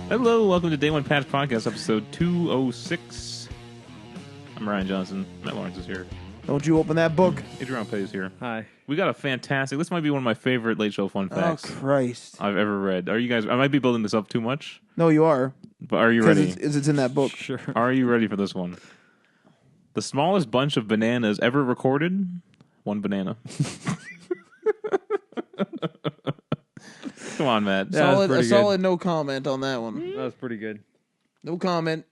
Hello, welcome to Day One Patch Podcast, episode 206. I'm Ryan Johnson. Matt Lawrence is here. Don't you open that book. Adrian Pay is here. Hi. We got a fantastic... This might be one of my favorite Late Show fun facts Oh, Christ. I've ever read. Are you guys... I might be building this up too much, No, you are. but are you ready? It's in that book. Sure. Are you ready for this one? The smallest bunch of bananas ever recorded? One banana. Come on, Matt. Yeah, Solid, pretty a good. solid no comment on that one. That was pretty good. No comment.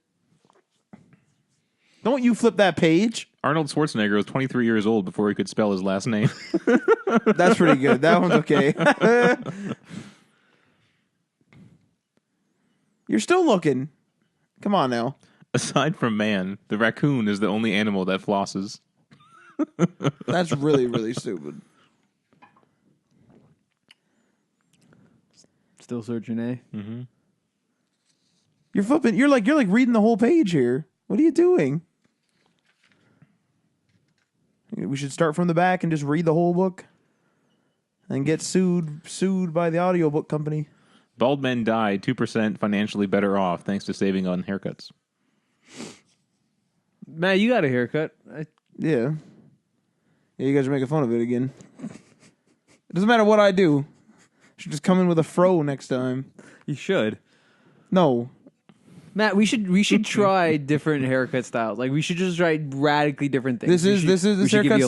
Don't you flip that page. Arnold Schwarzenegger was 23 years old before he could spell his last name. That's pretty good. That one's okay. You're still looking. Come on now. Aside from man, the raccoon is the only animal that flosses. That's really, really stupid. Still searching, eh? Mm-hmm. You're flipping. You're like reading the whole page here. What are you doing? We should start from the back and just read the whole book and get sued by the audiobook company. Bald men die 2% financially better off thanks to saving on haircuts. Matt, you got a haircut. Yeah. Yeah, you guys are making fun of it again. It doesn't matter what I do. I should just come in with a fro next time. You should. No. Matt, we should try different haircut styles. Like we should just try radically different things. This haircut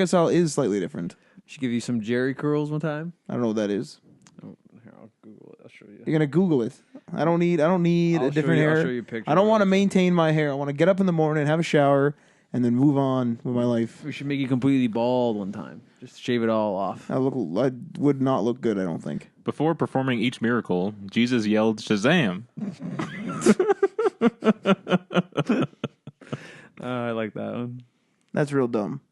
style is slightly different. Should give you some Jerry curls one time. I don't know what that is. Oh, here, I'll Google it. I'll show you. You're gonna Google it. I don't need a different hair. I'll show you a picture. I don't want to maintain my hair. I want to get up in the morning, have a shower, and then move on with my life. We should make you completely bald one time. Just shave it all off. I would not look good, I don't think. Before performing each miracle, Jesus yelled, "Shazam!" I like that one. That's real dumb.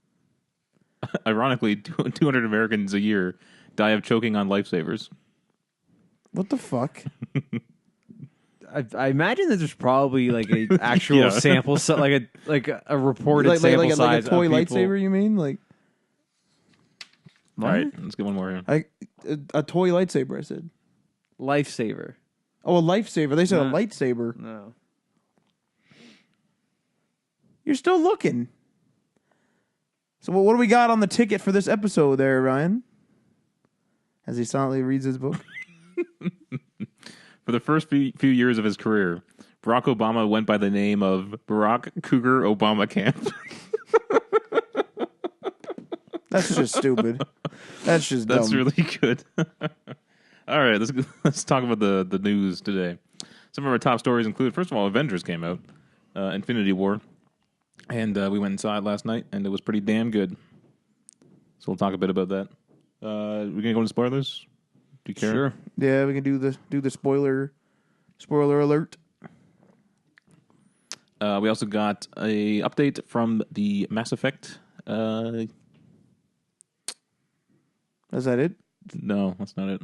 Ironically, 200 Americans a year die of choking on lifesavers. What the fuck? I imagine that there's probably like a actual Yeah. sample, like a reported sample size like a toy of people. lightsaber, you mean? Like All right, let's get one more here. a toy lightsaber, I said. Lifesaver. Oh, a lifesaver. They said a No. lightsaber. No. You're still looking. So what do we got on the ticket for this episode there, Ryan? As he silently reads his book. For the first few years of his career, Barack Obama went by the name of Barack Cougar Obama Camp. That's just stupid. That's just dumb. That's really good. All right, let's talk about the news today. Some of our top stories include, first of all, Avengers came out, Infinity War, and we went and saw it last night, and it was pretty damn good. So we'll talk a bit about that. We're gonna go into spoilers. Do you care? Sure. Yeah, we can do the spoiler alert. We also got a update from the Mass Effect. Is that it? No, that's not it.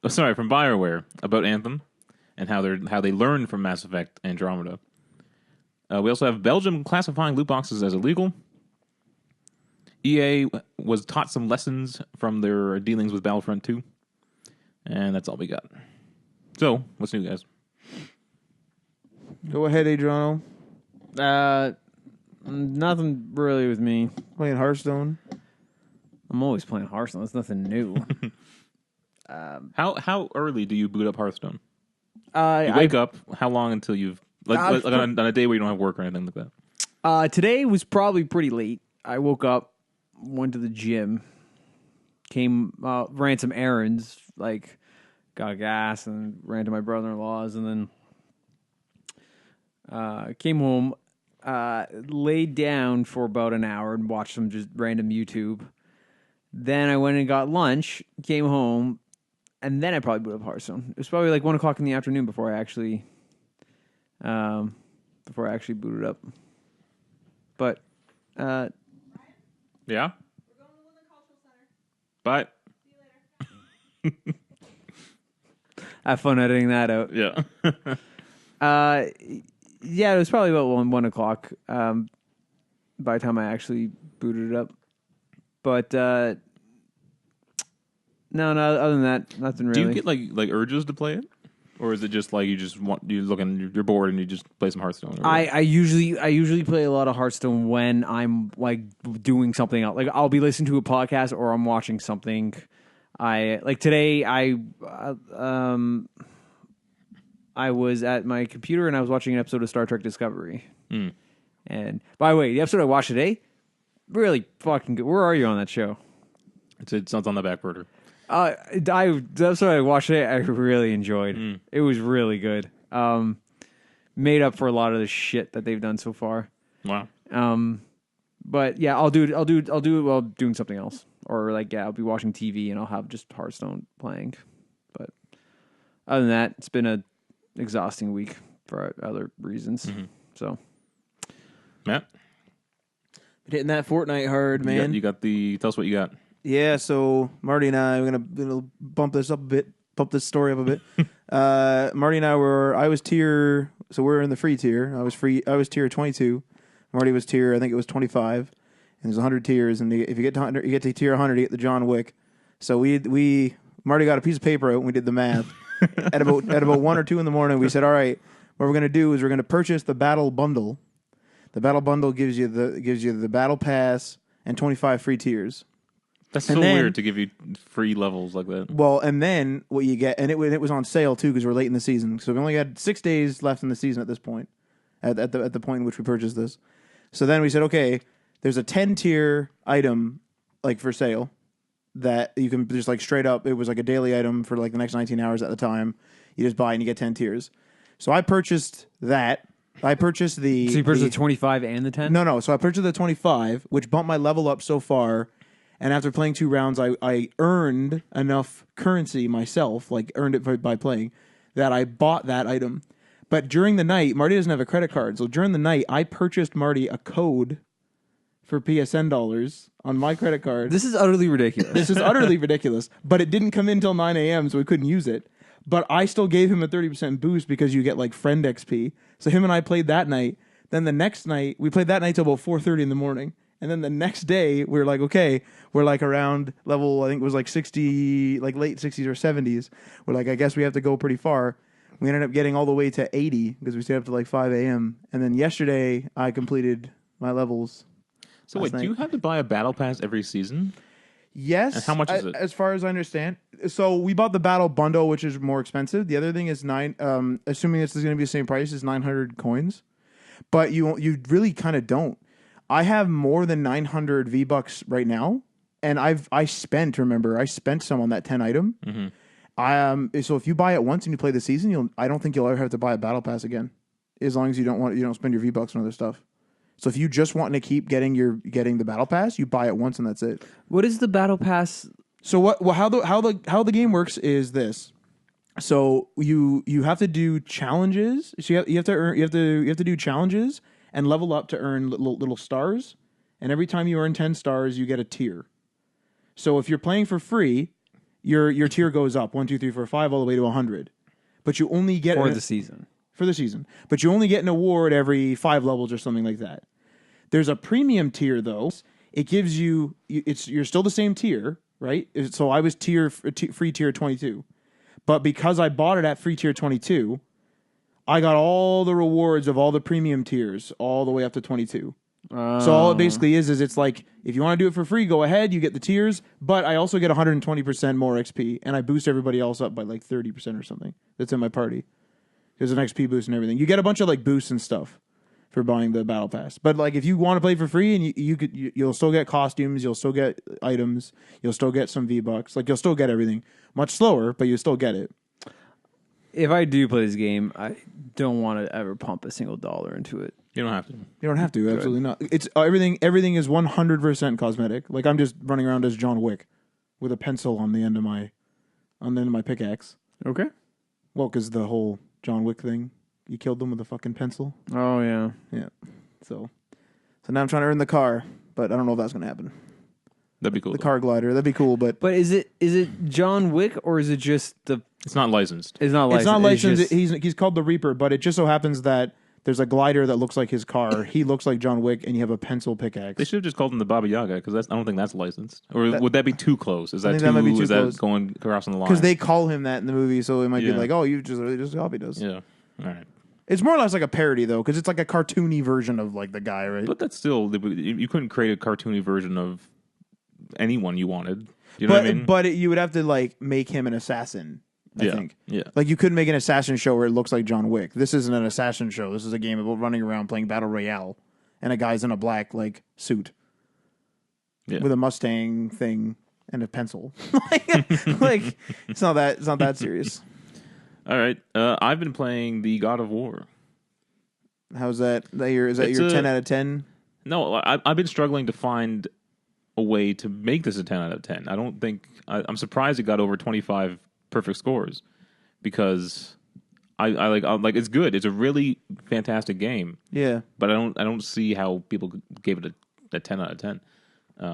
Oh, sorry, from BioWare about Anthem and how they learned from Mass Effect Andromeda. We also have Belgium classifying loot boxes as illegal. EA was taught some lessons from their dealings with Battlefront 2. And that's all we got. So, what's new, guys? Go ahead, Adriano. Nothing really with me. Playing Hearthstone. I'm always playing Hearthstone. That's nothing new. How early do you boot up Hearthstone? You I wake up, how long until you've... Like on a day where you don't have work or anything like that? Today was probably pretty late. I woke up, went to the gym, ran some errands, like got gas and ran to my brother-in-law's, and then came home, laid down for about an hour and watched some just random YouTube. Then I went and got lunch, came home, and then I probably booted up Hearthstone. It was probably like 1 o'clock in the afternoon before I actually booted up. But Yeah? We're going to Woodland Cultural Center. Bye. See you later. have fun editing that out. Yeah. Yeah, it was probably about 1 o'clock by the time I actually booted it up. But no, other than that, nothing really. Do you get like urges to play it? Or is it just like you're bored and you just play some Hearthstone? Or I usually play a lot of Hearthstone when I'm like doing something else. Like I'll be listening to a podcast or I'm watching something. Today I was at my computer and I was watching an episode of Star Trek Discovery. And by the way, the episode I watched today, really fucking good. Where are you on that show? It's on the back burner. The episode I watched today, I really enjoyed. It was really good. Made up for a lot of the shit that they've done so far. Wow. But yeah, I'll do it while doing something else, or I'll be watching TV and I'll have just Hearthstone playing. But other than that, it's been a exhausting week for other reasons. So, Matt, been hitting that Fortnite hard, man. You got tell us what you got. Yeah, so Marty and I are gonna bump this story up a bit. Marty and I I was tier, so we're in the free tier. I was tier 22. Marty was tier, I think it was 25. And there's 100 tiers, and if you get to 100, you get to tier 100, you get the John Wick. So Marty got a piece of paper out and we did the math. at about 1 or 2 in the morning, we said, all right, what we're gonna do is we're gonna purchase the battle bundle. The battle bundle gives you the battle pass and 25 free tiers. That's so weird to give you free levels like that. Well, and then what you get, and it was on sale too because we're late in the season. So we only had 6 days left in the season at this point, at the point in which we purchased this. So then we said, okay, there's a 10-tier item like for sale that you can just like straight up. It was like a daily item for like the next 19 hours at the time. You just buy and you get 10 tiers. So I purchased that. I purchased the. So you purchased the 25 and the 10? No. So I purchased the 25, which bumped my level up so far. And after playing 2 rounds, I earned enough currency myself, like earned it by playing, that I bought that item. But during the night, Marty doesn't have a credit card. So during the night, I purchased Marty a code for PSN dollars on my credit card. This is utterly ridiculous. But it didn't come in until 9 a.m., so we couldn't use it. But I still gave him a 30% boost because you get like friend XP. So him and I played that night. Then the next night, we played that night till about 4:30 in the morning. And then the next day, we were like, okay, we're like around level, I think it was like 60, like late 60s or 70s. We're like, I guess we have to go pretty far. We ended up getting all the way to 80 because we stayed up to like 5 a.m. And then yesterday, I completed my levels. So wait, do you have to buy a battle pass every season? Yes. And how much is it? As far as I understand. So we bought the battle bundle, which is more expensive. The other thing is assuming this is going to be the same price, is 900 coins. But you really kind of don't. I have more than 900 V-Bucks right now, and I spent some on that 10 item. So if you buy it once and you play the season, I don't think you'll ever have to buy a battle pass again, as long as you don't spend your V-Bucks on other stuff. So if you just want to keep getting the battle pass, you buy it once and that's it. What is the battle pass? So how the game works is this. So you have to do challenges. So you have to do challenges and level up to earn little stars. And every time you earn 10 stars, you get a tier. So if you're playing for free, your tier goes up 1, 2, 3, 4, 5 all the way to 100. But you only get for the season. But you only get an award every 5 levels or something like that. There's a premium tier though. It gives you're still the same tier, right? So I was free tier 22. But because I bought it at free tier 22, I got all the rewards of all the premium tiers all the way up to 22. So all it basically is it's like, if you want to do it for free, go ahead, you get the tiers, but I also get 120% more XP, and I boost everybody else up by like 30% or something that's in my party. There's an XP boost and everything. You get a bunch of like boosts and stuff for buying the battle pass. But like if you want to play for free, and you'll still get costumes, you'll still get items, you'll still get some V-Bucks, like you'll still get everything. Much slower, but you still get it. If I do play this game, I don't want to ever pump a single dollar into it. You don't have to. You don't have to. Absolutely not. It's everything. Everything is 100% cosmetic. Like I'm just running around as John Wick with a pencil on the end of my pickaxe. Okay. Well, because the whole John Wick thing, you killed them with a fucking pencil. Oh yeah. Yeah. So now I'm trying to earn the car, but I don't know if that's going to happen. That'd be cool. The car glider. That'd be cool, but is it John Wick or is it just the? It's not licensed. It's not licensed. It's not licensed. He's called the Reaper, but it just so happens that There's a glider that looks like his car. He looks like John Wick, and you have a pencil pickaxe. They should have just called him the Baba Yaga because I don't think that's licensed. Or would that be too close? Is I that think that might be too is close. that going crossing the line? Because they call him that in the movie, so it might be Yeah. like, oh, you just copied us. Yeah. All right. It's more or less like a parody, though, because it's like a cartoony version of like the guy, right? But that's still you couldn't create a cartoony version of anyone you wanted. You know what I mean? But you would have to like make him an assassin. I think. Yeah. Like you couldn't make an assassin show where it looks like John Wick. This isn't an assassin show. This is a game about running around playing battle royale, and a guy's in a black like suit with a Mustang thing and a pencil. like it's not that serious. All right. I've been playing the God of War. How's that? Is that your 10 out of 10? No, I've been struggling to find a way to make this a 10 out of 10. I don't think I'm surprised it got over 25 perfect scores because I like it's good. It's a really fantastic game. Yeah, but I don't see how people gave it a 10 out of 10. I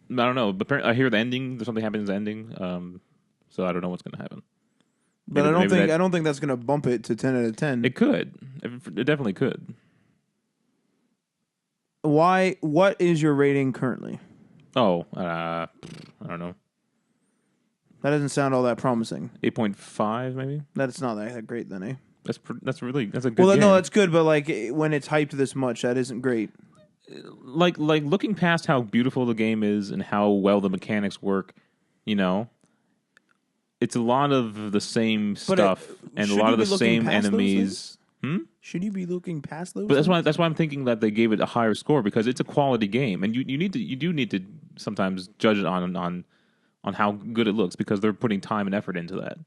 don't know. But I hear the ending. There's something happens in the ending. So I don't know what's going to happen. But I don't think that's going to bump it to 10 out of 10. It could. It definitely could. Why? What is your rating currently? Oh, I don't know. That doesn't sound all that promising. 8.5 maybe. That's not that great then, eh? That's a good Well, game. no, that's good, but like when it's hyped this much, that isn't great. Like looking past how beautiful the game is and how well the mechanics work, you know, it's a lot of the same stuff and a lot of the same enemies. Should you be looking past those? But that's why I'm thinking that they gave it a higher score because it's a quality game, and you do need to sometimes judge it on how good it looks because they're putting time and effort into that.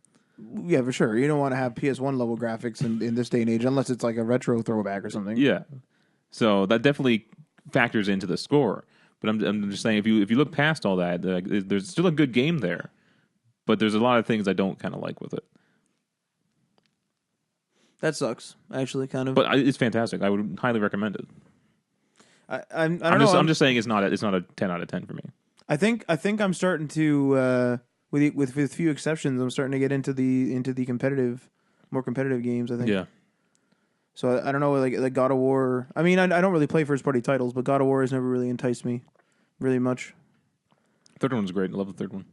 Yeah, for sure. You don't want to have PS1 level graphics in this day and age unless it's like a retro throwback or something. Yeah, so that definitely factors into the score. But I'm just saying if you look past all that, there's still a good game there, but there's a lot of things I don't kind of like with it. That sucks, actually, kind of. But it's fantastic. I would highly recommend it. I don't know. I'm just saying it's not a 10 out of 10 for me. I think I'm starting to with few exceptions, I'm starting to get into the more competitive games. I think. Yeah. So I don't know, like God of War. I mean, I don't really play first party titles, but God of War has never really enticed me really much. Third one was great. I love the third one.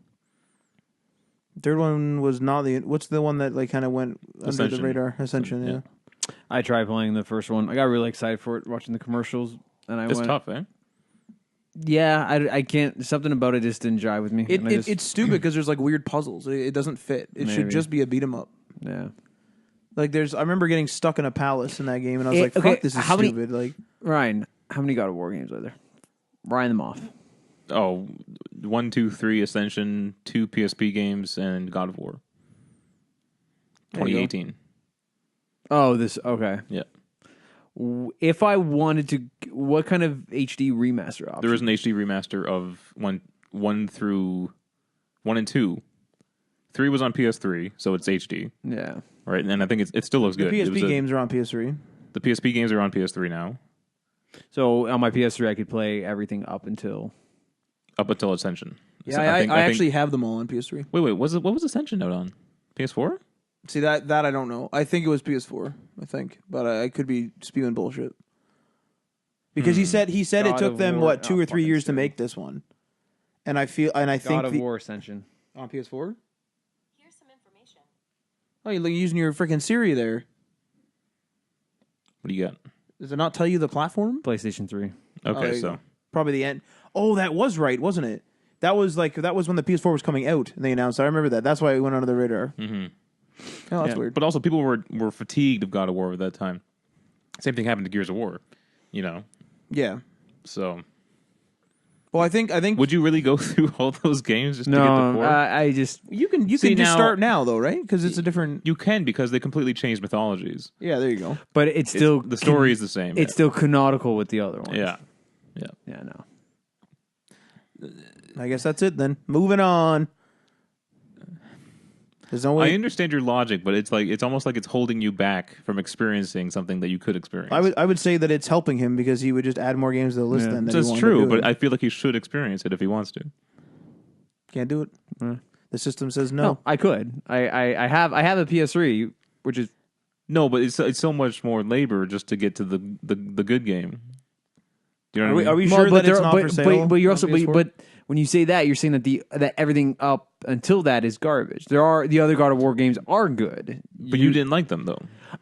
Third one was not the. What's the one that like kind of went under the radar? Ascension. Yeah. I tried playing the first one. I got really excited for it, watching the commercials, and It's tough, eh? Yeah, I can't. Something about it just didn't jive with me. It's stupid because there's like weird puzzles. It doesn't fit. It should just be a beat 'em up. Yeah. Like I remember getting stuck in a palace in that game, and I was like, "Fuck, this is stupid." Like Ryan, how many God of War games are there? Ryan them off. Oh, 1, 2, 3 Ascension, 2 PSP games, and God of War. 2018. Oh, okay. Yeah. If I wanted to, what kind of HD remaster option? There is an HD remaster of 1 and 2. 3 was on PS3, so it's HD. Yeah. Right, and I think it still looks good. The PSP games are on PS3. The PSP games are on PS3 now. So on my PS3, I could play everything up until Ascension. Yeah, So I think- actually have them all on PS3. Wait, what was Ascension out on? PS4? See that I don't know. I think it was PS4. I think, but I could be spewing bullshit. Because he said God it took of them War- 2 or 3 years to fucking make this one, and I think God of War Ascension. on PS4. Here's some information. Oh, you're using your freaking Siri there. What do you got? Does it not tell you the platform? PlayStation 3. there Okay, you so go. Probably the end. Oh, that was right, wasn't it? That was when the PS4 was coming out, and they announced. I remember that. That's why it went under the radar. Mm-hmm. Oh, that's yeah. weird. But also, people were fatigued of God of War at that time. Same thing happened to Gears of War, you know. Yeah. So, Well, I think would you really go through all those games just to get No, the 4? I just you can See, just now- start now though, right? Because it's a different. You can because they completely changed mythologies. Yeah, there you go. but it's still The story is the same. It's still canonical with the other ones. yeah. Yeah, no. I guess that's it then. Moving on. There's no I way. understand your logic, but it's almost like it's holding you back from experiencing something that you could experience. I would say that it's helping him because he would just add more games to the list. Yeah. Then that So he it's wanted true, to do but it. I feel like he should experience it if he wants to. Can't do it. The system says No, no. I could. I have a PS3, which is No, but it's so much more labor just to get to the good game. Do you know what I mean? Are we Well, sure but that it's there- not but, for sale? But you're on also PS4? but when you say that, you're saying that everything up until that is garbage. There are the other God of War games are good, But you didn't like them though.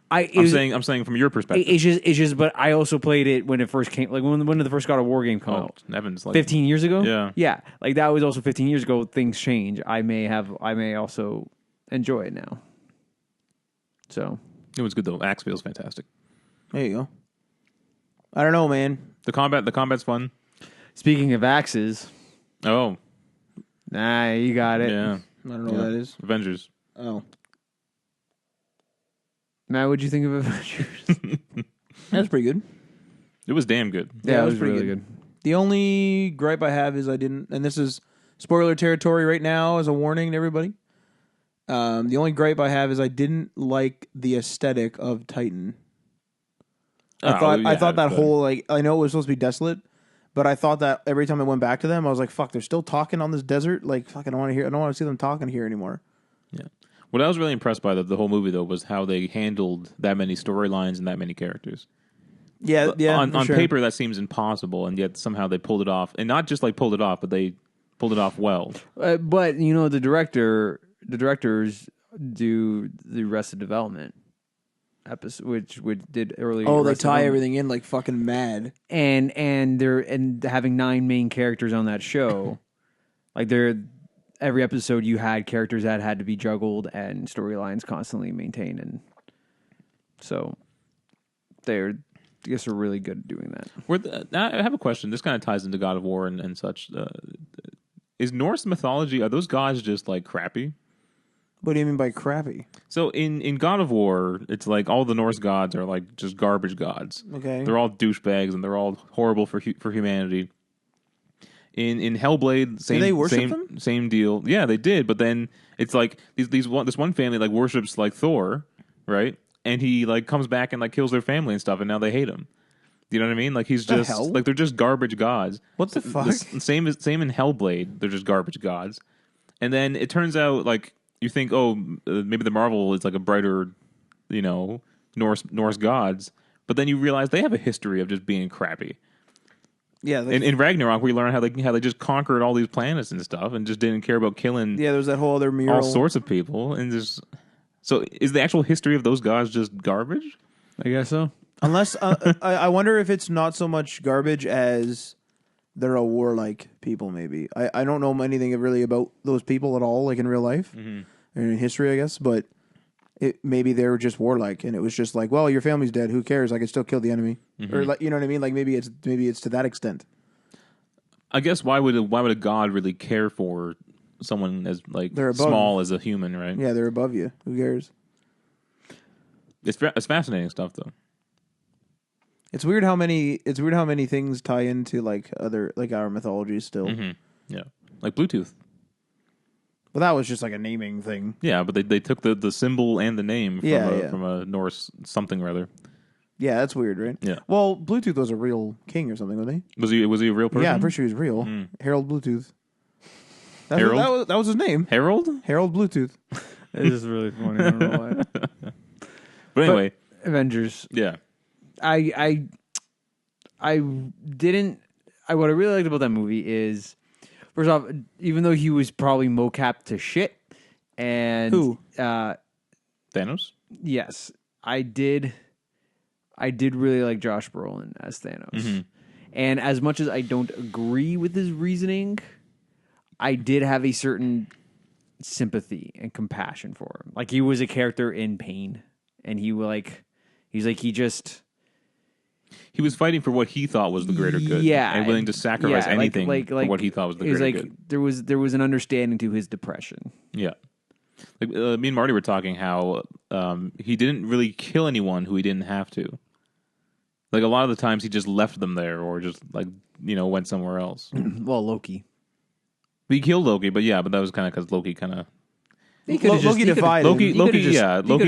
I'm I'm saying from your perspective. It's just. But I also played it when it first came. Like when did the first God of War game come out? Evan's like 15 years ago. Yeah. yeah. Like that was also 15 years ago. Things change. I may also enjoy it now. So It was good though. Axe feels fantastic. There you go. I don't know, man. The combat's fun. speaking of axes, Oh nah, you got it. yeah, I don't know what that is. Avengers. Oh, Matt, what'd you think of Avengers? that's pretty good. It was damn good. Yeah, it it was was pretty really good. good. The only gripe I have is I didn't, and this is spoiler territory right now as a warning to everybody. The only gripe I have is I didn't like the aesthetic of Titan. I thought that whole, like, I know it was supposed to be desolate, but I thought that every time I went back to them, I was like, fuck, they're still talking on this desert. Like, fuck, I don't want to see them talking here anymore. Yeah. What I was really impressed by the whole movie though was how they handled that many storylines and that many characters. Yeah, yeah. On sure. paper, that seems impossible, and yet somehow they pulled it off, and not just like pulled it off, but they pulled it off well. But you know, the directors do the Arrested Development episode, which did early. Oh, they Arrested tie Development. everything in like fucking mad. and having 9 main characters on that show, like every episode you had characters that had to be juggled and storylines constantly maintained, and so I guess they're really good at doing that. I have a question. This kind of ties into God of War and such. Is Norse mythology, are those gods just like crappy? What do you mean by crappy? So in God of War, it's like all the Norse gods are like just garbage gods. Okay. They're all douchebags and they're all horrible for humanity. In Hellblade, Did they worship them? Same deal. Yeah, they did. But then it's like this one family like worships like Thor, right? And he like comes back and like kills their family and stuff, and now they hate him. You know what I mean? Like he's The just hell? like they're just garbage gods. What the fuck? Same in Hellblade. They're just garbage gods. And then it turns out like you think, maybe the Marvel is like a brighter, Norse gods, but then you realize they have a history of just being crappy. Yeah. In Ragnarok, we learn how they just conquered all these planets and stuff, and just didn't care about killing yeah, there's that whole other mural. all sorts of people, and just so is the actual history of those gods just garbage? I guess so. Unless I wonder if it's not so much garbage as they're a warlike people. Maybe I don't know anything really about those people at all, like in real life or in history, I guess. But maybe they were just warlike, and it was just like, well, your family's dead. Who cares? I can still kill the enemy, or like, you know what I mean? Like maybe it's to that extent. I guess why would a god really care for someone as like They're above. small as a human, right? Yeah, they're above you. Who cares? It's fascinating stuff though. It's weird how many things tie into like other like our mythology still. Yeah, like Bluetooth. But that was just like a naming thing. Yeah, but they took the symbol and the name from a Norse something or other. Yeah, that's weird, right? Yeah. Well, Bluetooth was a real king or something, wasn't Was he a real person? he? Yeah, I'm pretty sure he was real. Harold Bluetooth. Harold? That was his name. Harold? Harold Bluetooth. This is really funny. I don't know why. But anyway, Avengers. yeah. I didn't. What I really liked about that movie is, first off, even though he was probably mocap to shit, and Who? Thanos? Yes, I did really like Josh Brolin as Thanos, and as much as I don't agree with his reasoning, I did have a certain sympathy and compassion for him. Like he was a character in pain, and he He was fighting for what he thought was the greater good. Yeah, And willing to sacrifice anything like for what he thought was the it was greater like good. there was an understanding to his depression. Yeah. Like, me and Marty were talking how he didn't really kill anyone who he didn't have to. Like a lot of the times he just left them there or just like, went somewhere else. Well, Loki. He killed Loki, but that was kind of because Loki kind of... Loki defied him. Loki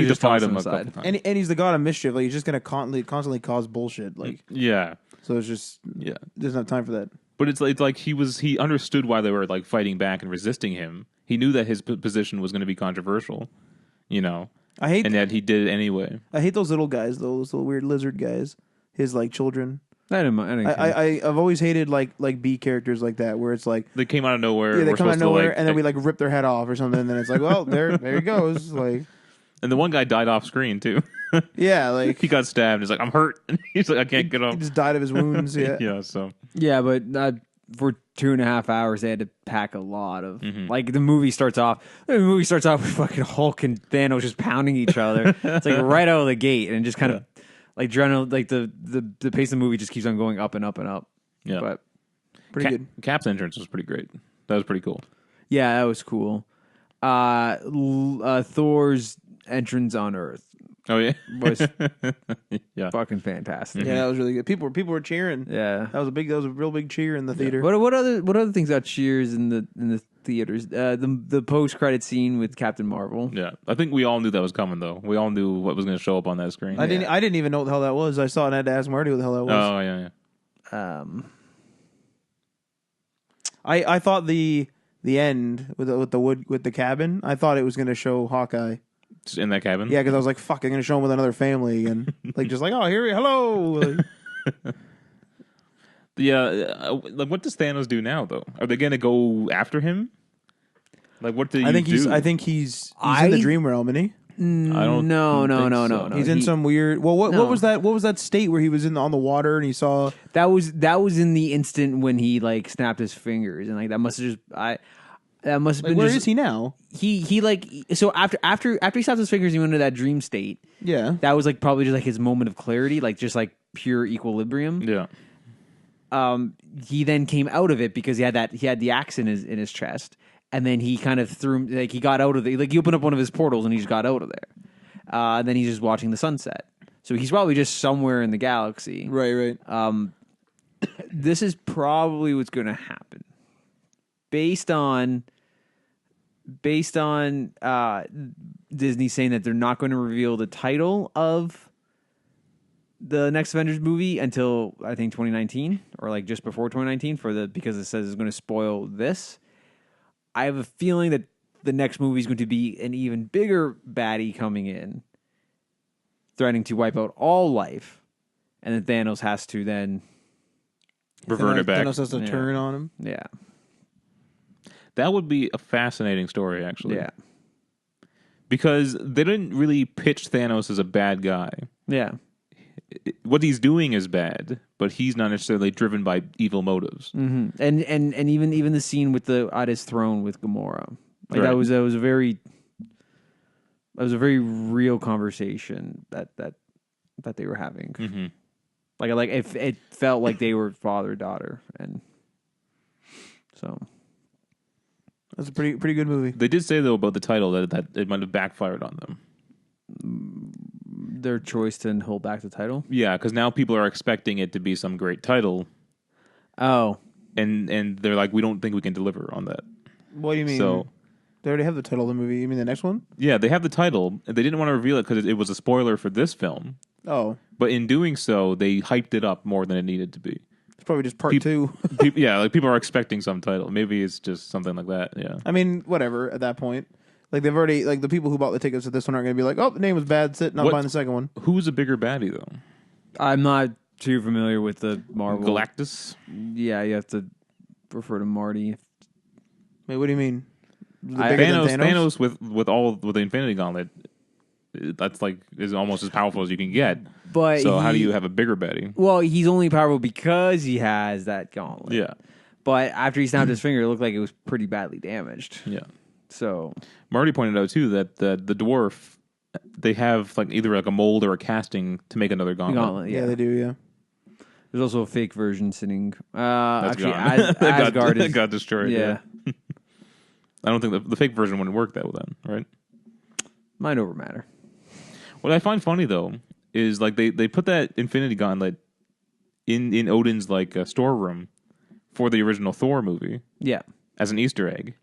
defied him a aside. couple times. And he's the god of mischief. Like he's just gonna constantly cause bullshit. Like Yeah. so, it's just doesn't have time for that. But it's like he understood why they were like fighting back and resisting him. He knew that his position was going to be controversial, and yet he did it anyway. I hate those little guys, those little weird lizard guys. His like children. I didn't mind. I've always hated like B characters like that, where it's like They came out of nowhere. yeah, they we're come out of supposed to, nowhere, like, and then we like rip their head off or something, and then it's like, well, there he goes. Like, and the one guy died off screen too. yeah, like He got stabbed. He's like, I'm hurt. He's like, I can't get he up. just died of his wounds. Yeah, Yeah. So Yeah, but for 2.5 hours, they had to pack a lot of Mm-hmm. like the movie starts off. The movie starts off with fucking Hulk and Thanos just pounding each other. It's like right out of the gate, and just kind of like like the pace of the movie just keeps on going up and up and up. yeah, But pretty good. Cap's entrance was pretty great. That was pretty cool. yeah, that was cool. Thor's entrance on Earth Oh yeah, was yeah. fucking fantastic. Yeah, that was really good. People were cheering. Yeah. That was a real big cheer in the theater. What other things got cheers in the theaters? The post credit scene with Captain Marvel. Yeah, I think we all knew that was coming, though. We all knew what was going to show up on that screen. I didn't even know what the hell that was. I saw it and I had to ask Marty what the hell that was. Oh yeah, yeah. I thought the end with the cabin. I thought it was going to show Hawkeye. Just in that cabin. Yeah, because I was like, "Fuck, I'm going to show him with another family," and like just like, "Oh, hello." Like, Yeah. Like, what does Thanos do now, though? Are they going to go after him? Like, what do you I think do? he's in the dream realm, isn't he? I don't. No. think so. He's in some weird. Well, what No. was that? What was that state where he was on the water and he saw? That was in the instant when he like snapped his fingers, and like that must have that must have Like, been where just, is he now? He like so after he snapped his fingers, he went into that dream state. Yeah. That was like probably just like his moment of clarity, like just like pure equilibrium. Yeah. He then came out of it because he had the axe in his chest, and then he kind of threw like he got out of it, like he opened up one of his portals and he just got out of there. And then he's just watching the sunset. So he's probably just somewhere in the galaxy. Right. This is probably what's going to happen, based on Disney saying that they're not going to reveal the title of the next Avengers movie until I think 2019 or like just before 2019 because it says it's going to spoil this. I have a feeling that the next movie is going to be an even bigger baddie coming in, threatening to wipe out all life, and then Thanos has to then Revert it back. Thanos has to turn on him. yeah. That would be a fascinating story, actually. Yeah. Because they didn't really pitch Thanos as a bad guy. Yeah. What he's doing is bad, but he's not necessarily driven by evil motives. Mm-hmm. And even the scene with at his throne with Gamora, like Right. that was a very real conversation that they were having. Mm-hmm. Like it felt like they were father daughter, and so That's a pretty good movie. They did say, though, about the title that it might have backfired on them. their choice to hold back the title. Yeah, because now people are expecting it to be some great title, Oh, and they're like, we don't think we can deliver on that. What do you mean? So, They already have the title of the movie. You mean the next one? yeah, they have the title. They didn't want to reveal it because it was a spoiler for this film. Oh, But in doing so, they hyped it up more than it needed to be. it's probably just part Peop- two. Yeah, like people are expecting some title. Maybe it's just something like that. Yeah. I mean, whatever. At that point, like they've already like the people who bought the tickets to this one aren't going to be like, oh, the name was bad. Sit, not What- buying the second one. Who's a bigger baddie though? I'm not too familiar with the Marvel. Galactus. Yeah, you have to refer to Marty. Wait, what do you mean? Is it I- bigger than Thanos with the Infinity Gauntlet. That's like is almost as powerful as you can get. But So how do you have a bigger baddie? Well, he's only powerful because he has that gauntlet. Yeah. But after he snapped his finger, it looked like it was pretty badly damaged. Yeah. So Marty pointed out too that the dwarf, they have like either like a mold or a casting to make another the gauntlet. gauntlet, Yeah, yeah. they do. Yeah. There's also a fake version sitting. That's Actually, gone. Asgard that is. got destroyed. Yeah, I don't think the fake version wouldn't work that well then, right? mind over matter. What I find funny though is like they put that Infinity Gauntlet in Odin's like storeroom for the original Thor movie Yeah. as an Easter egg.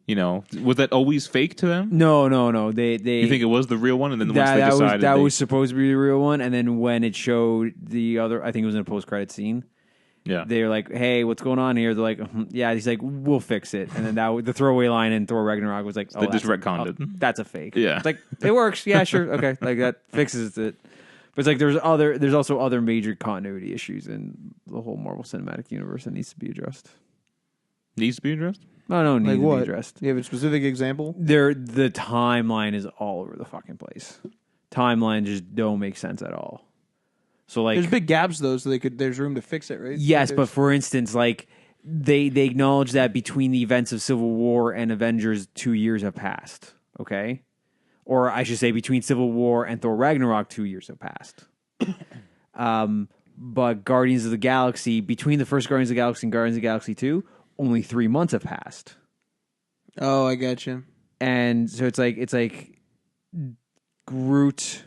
You know, was that always fake to them? No. They. You think it was the real one, and then once that, they that was decided was supposed to be the real one, and then when it showed the other, I think it was in a post-credit scene. Yeah. They're like, "Hey, what's going on here?" They're like, "Yeah." He's like, "We'll fix it." And then the throwaway line in Thor Ragnarok was like, "Oh, They just that's retconned it. That's a fake." Yeah. It's like it works. Yeah, sure, okay, like that fixes it. But it's like there's also other major continuity issues in the whole Marvel Cinematic Universe that needs to be addressed. Needs to be addressed? No, no, needs Like to what? be addressed. You have a specific example? The timeline is all over the fucking place. Timeline just don't make sense at all. So like, There's big gaps though, so there's room to fix it, right? yes, Like, but for instance, like they acknowledge that between the events of Civil War and Avengers, 2 years have passed. Okay, or I should say, between Civil War and Thor Ragnarok, 2 years have passed. But Guardians of the Galaxy, between the first Guardians of the Galaxy and Guardians of the Galaxy 2, only 3 months have passed. oh, I got you. And so it's like Groot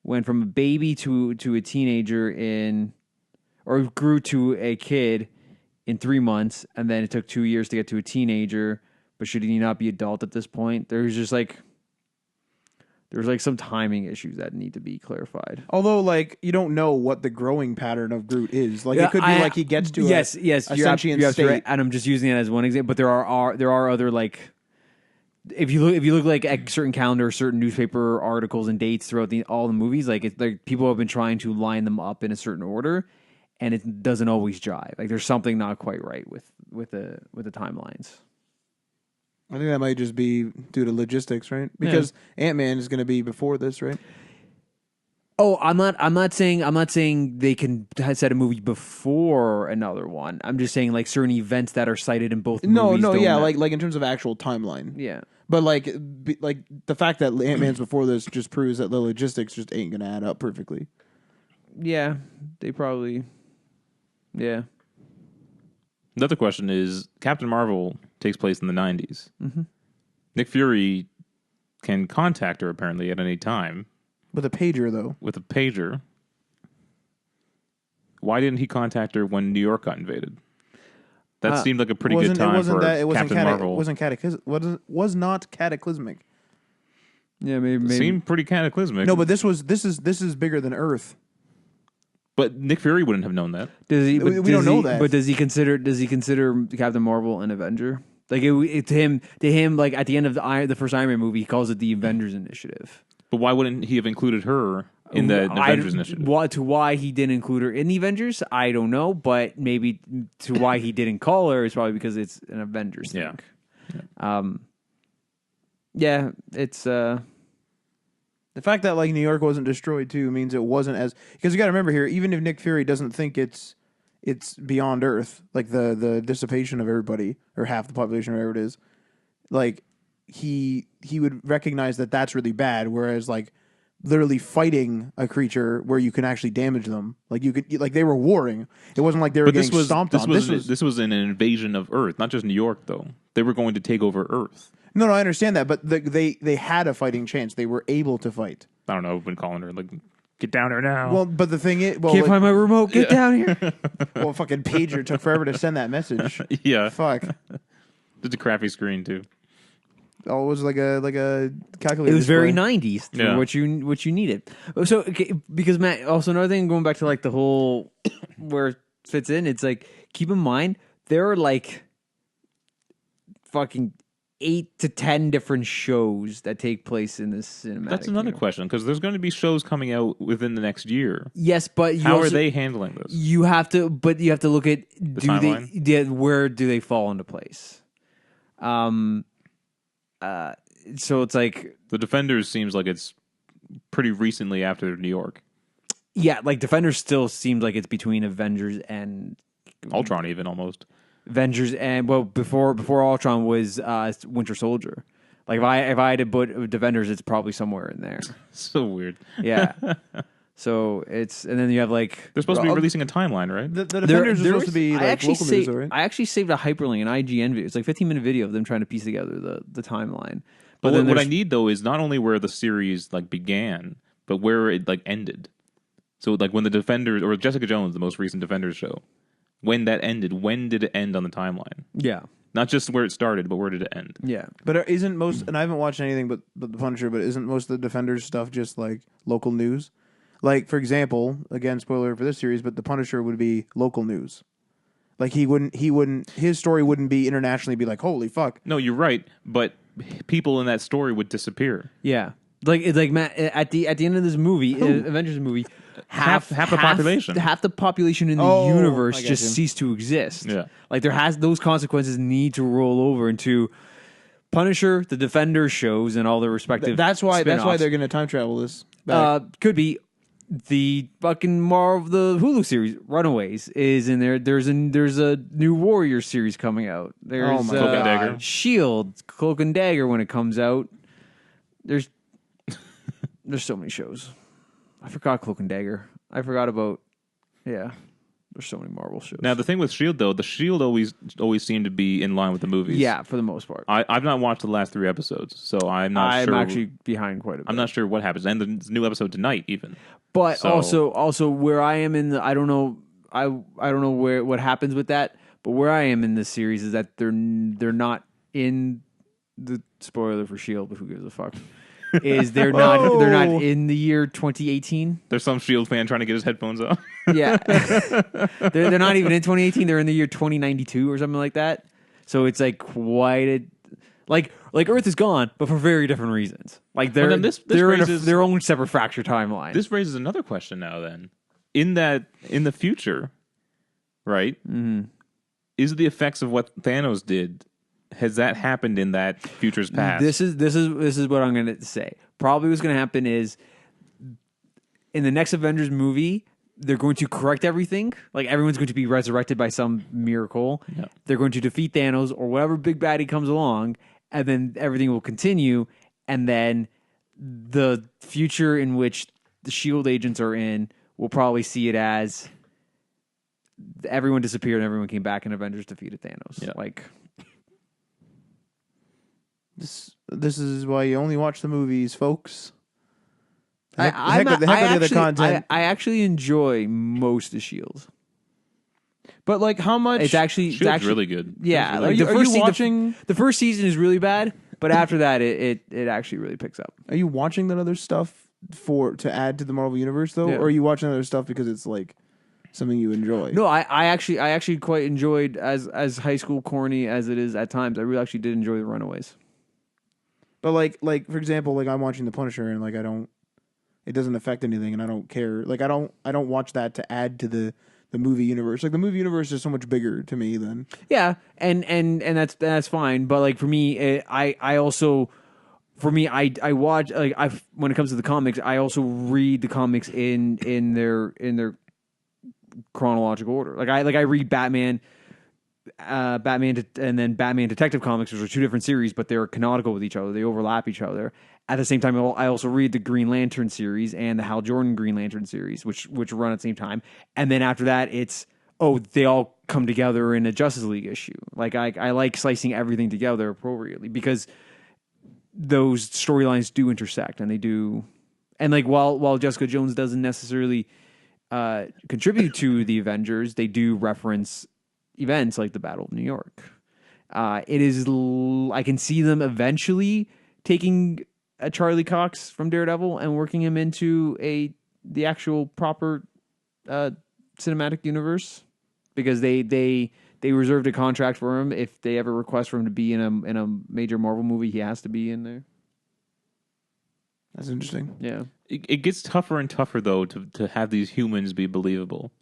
went from a baby to a teenager or grew to a kid in 3 months, and then it took 2 years to get to a teenager. But should he not be adult at this point? There's some timing issues that need to be clarified. Although, like, you don't know what the growing pattern of Groot is. Like, it could be like he gets to a sentient you're state. right, and I'm just using it as one example. But there are other, like, if you look like at certain calendars, certain newspaper articles and dates throughout all the movies, like it's like people have been trying to line them up in a certain order, and it doesn't always jive. Like there's something not quite right with the timelines. I think that might just be due to logistics, right? Because Ant-Man is going to be before this, right? Oh, I'm not saying they can set a movie before another one. I'm just saying like certain events that are cited in both movies. Like in terms of actual timeline. Yeah. But like the fact that Ant-Man's before this just proves that the logistics just ain't going to add up perfectly. Yeah, they probably. Yeah. Another question is, Captain Marvel takes place in the 90s. Mm-hmm. Nick Fury can contact her apparently at any time. With a pager, though. With a pager. Why didn't he contact her when New York got invaded? That seemed like a pretty good time for Captain Marvel. It was not cataclysmic. Yeah, maybe. Seemed pretty cataclysmic. No, but this is bigger than Earth. But Nick Fury wouldn't have known that. We don't know that. But does he consider Captain Marvel an Avenger? Like to him, like at the end of the first Iron Man movie, he calls it the Avengers Initiative. But why wouldn't he have included her in the Avengers Initiative? Why he didn't include her in the Avengers, I don't know. But maybe to why he didn't call her is probably because it's an Avengers thing. Yeah, it's. The fact that like New York wasn't destroyed too means it wasn't as, because you got to remember here, even if Nick Fury doesn't think it's beyond Earth, like the dissipation of everybody or half the population or whatever it is, like he would recognize that that's really bad. Whereas like literally fighting a creature where you can actually damage them, like you could, like they were warring. It wasn't like they were getting stomped on. This was an invasion of Earth, not just New York though. They were going to take over Earth. No, I understand that, but they had a fighting chance. They were able to fight. I don't know. I've been calling her like, get down here now. Well, but the thing is, can't find my remote. Get down here. Well, fucking pager took forever to send that message. Yeah, fuck. It's a crappy screen too. Oh, it was like a calculator. It was display. very 90s. Yeah. What you needed. So because Matt, also another thing going back to like the whole where it fits in, it's like keep in mind there are like fucking 8 to 10 different shows that take place in this cinematic. That's another question, because there's going to be shows coming out within the next year. Yes, but how are they handling this? You have to look at timeline? where do they fall into place? So it's like The Defenders seems like it's pretty recently after New York. Yeah, like Defenders still seems like it's between Avengers and Ultron, even almost. Avengers and before Ultron was Winter Soldier. Like if I had to put Defenders, it's probably somewhere in there. So weird. Yeah. So it's, and then you have like they're supposed to be releasing a timeline, right? The Defenders are supposed to be like local news, right? I actually saved a hyperlink, an IGN video. It's like 15-minute video of them trying to piece together the timeline. But then what I need though is not only where the series like began, but where it like ended. So like when the Defenders or Jessica Jones, the most recent Defenders show, when that ended, when did it end on the timeline? Yeah. Not just where it started, but where did it end? Yeah. But isn't most, and I haven't watched anything but the Punisher, but isn't most of the Defenders stuff just like local news? Like, for example, again, spoiler for this series, but the Punisher would be local news. Like his story wouldn't be internationally be like, holy fuck. No, you're right, but people in that story would disappear. Yeah. Like Matt, at the end of this movie, Avengers movie, Half the population. half the population in the Oh, universe I get just you. ceased to exist. Yeah. Like those consequences need to roll over into Punisher, the Defender shows, and all their respective. That's why spin-offs. they're going to time travel this. back. Could be the fucking Marvel, the Hulu series Runaways is in there. There's a new Warrior series coming out. There's Oh my Cloak and Dagger. Shield, Cloak and Dagger when it comes out. There's so many shows. I forgot Cloak and Dagger. I forgot about There's so many Marvel shows. Now the thing with Shield though, the Shield always seemed to be in line with the movies. Yeah, for the most part. I've not watched the last 3 episodes, so I'm not sure. I'm actually behind quite a bit. I'm not sure what happens, and the new episode tonight even. But So- also where I am in the I don't know what happens with that, but where I am in this series is that they're not in the spoiler for Shield, but who gives a fuck? Is they're not in the year 2018. There's some Shield fan trying to get his headphones off. Yeah. they're not even in 2018, they're in the year 2092 or something like that. So it's like quite a like Earth is gone, but for very different reasons. Like they're then this they're in raises- their own separate fracture timeline. This raises another question now. Then, in the future, right? Mm-hmm. Is the effects of what Thanos did? Has that happened in that future's past? This is what I'm going to say. Probably what's going to happen is in the next Avengers movie, they're going to correct everything. Like everyone's going to be resurrected by some miracle. Yeah. They're going to defeat Thanos or whatever big baddie comes along, and then everything will continue. And then the future in which the Shield agents are in will probably see it as everyone disappeared and everyone came back, and Avengers defeated Thanos. Yeah. Like. This is why you only watch the movies, folks. I content. actually enjoy most of Shield. But like, how much? It's actually Shield's really good. Yeah, Are you watching? The first season is really bad, but after that, it actually really picks up. Are you watching that other stuff to add to the Marvel universe though, Yeah. or are you watching other stuff because it's like something you enjoy? No, I actually quite enjoyed as high school corny as it is at times. I really actually did enjoy the Runaways. But like for example, like I'm watching The Punisher and like it doesn't affect anything and I don't care. Like I don't watch that to add to the movie universe. Like the movie universe is so much bigger to me than Yeah, and that's fine. But like for me, I also watch when it comes to the comics, I also read the comics in their chronological order. Like I read Batman. And then Batman Detective Comics, which are 2 different series, but they're canonical with each other. They overlap each other. At the same time, I also read the Green Lantern series and the Hal Jordan Green Lantern series, which run at the same time. And then after that, they all come together in a Justice League issue. Like I like slicing everything together appropriately because those storylines do intersect and they do. And like while Jessica Jones doesn't necessarily contribute to the Avengers, they do reference events like the Battle of New York. I can see them eventually taking a Charlie Cox from Daredevil and working him into the actual proper cinematic universe because they reserved a contract for him. If they ever request for him to be in a major Marvel movie, he has to be in there. that's interesting. Yeah. It gets tougher and tougher though to have these humans be believable.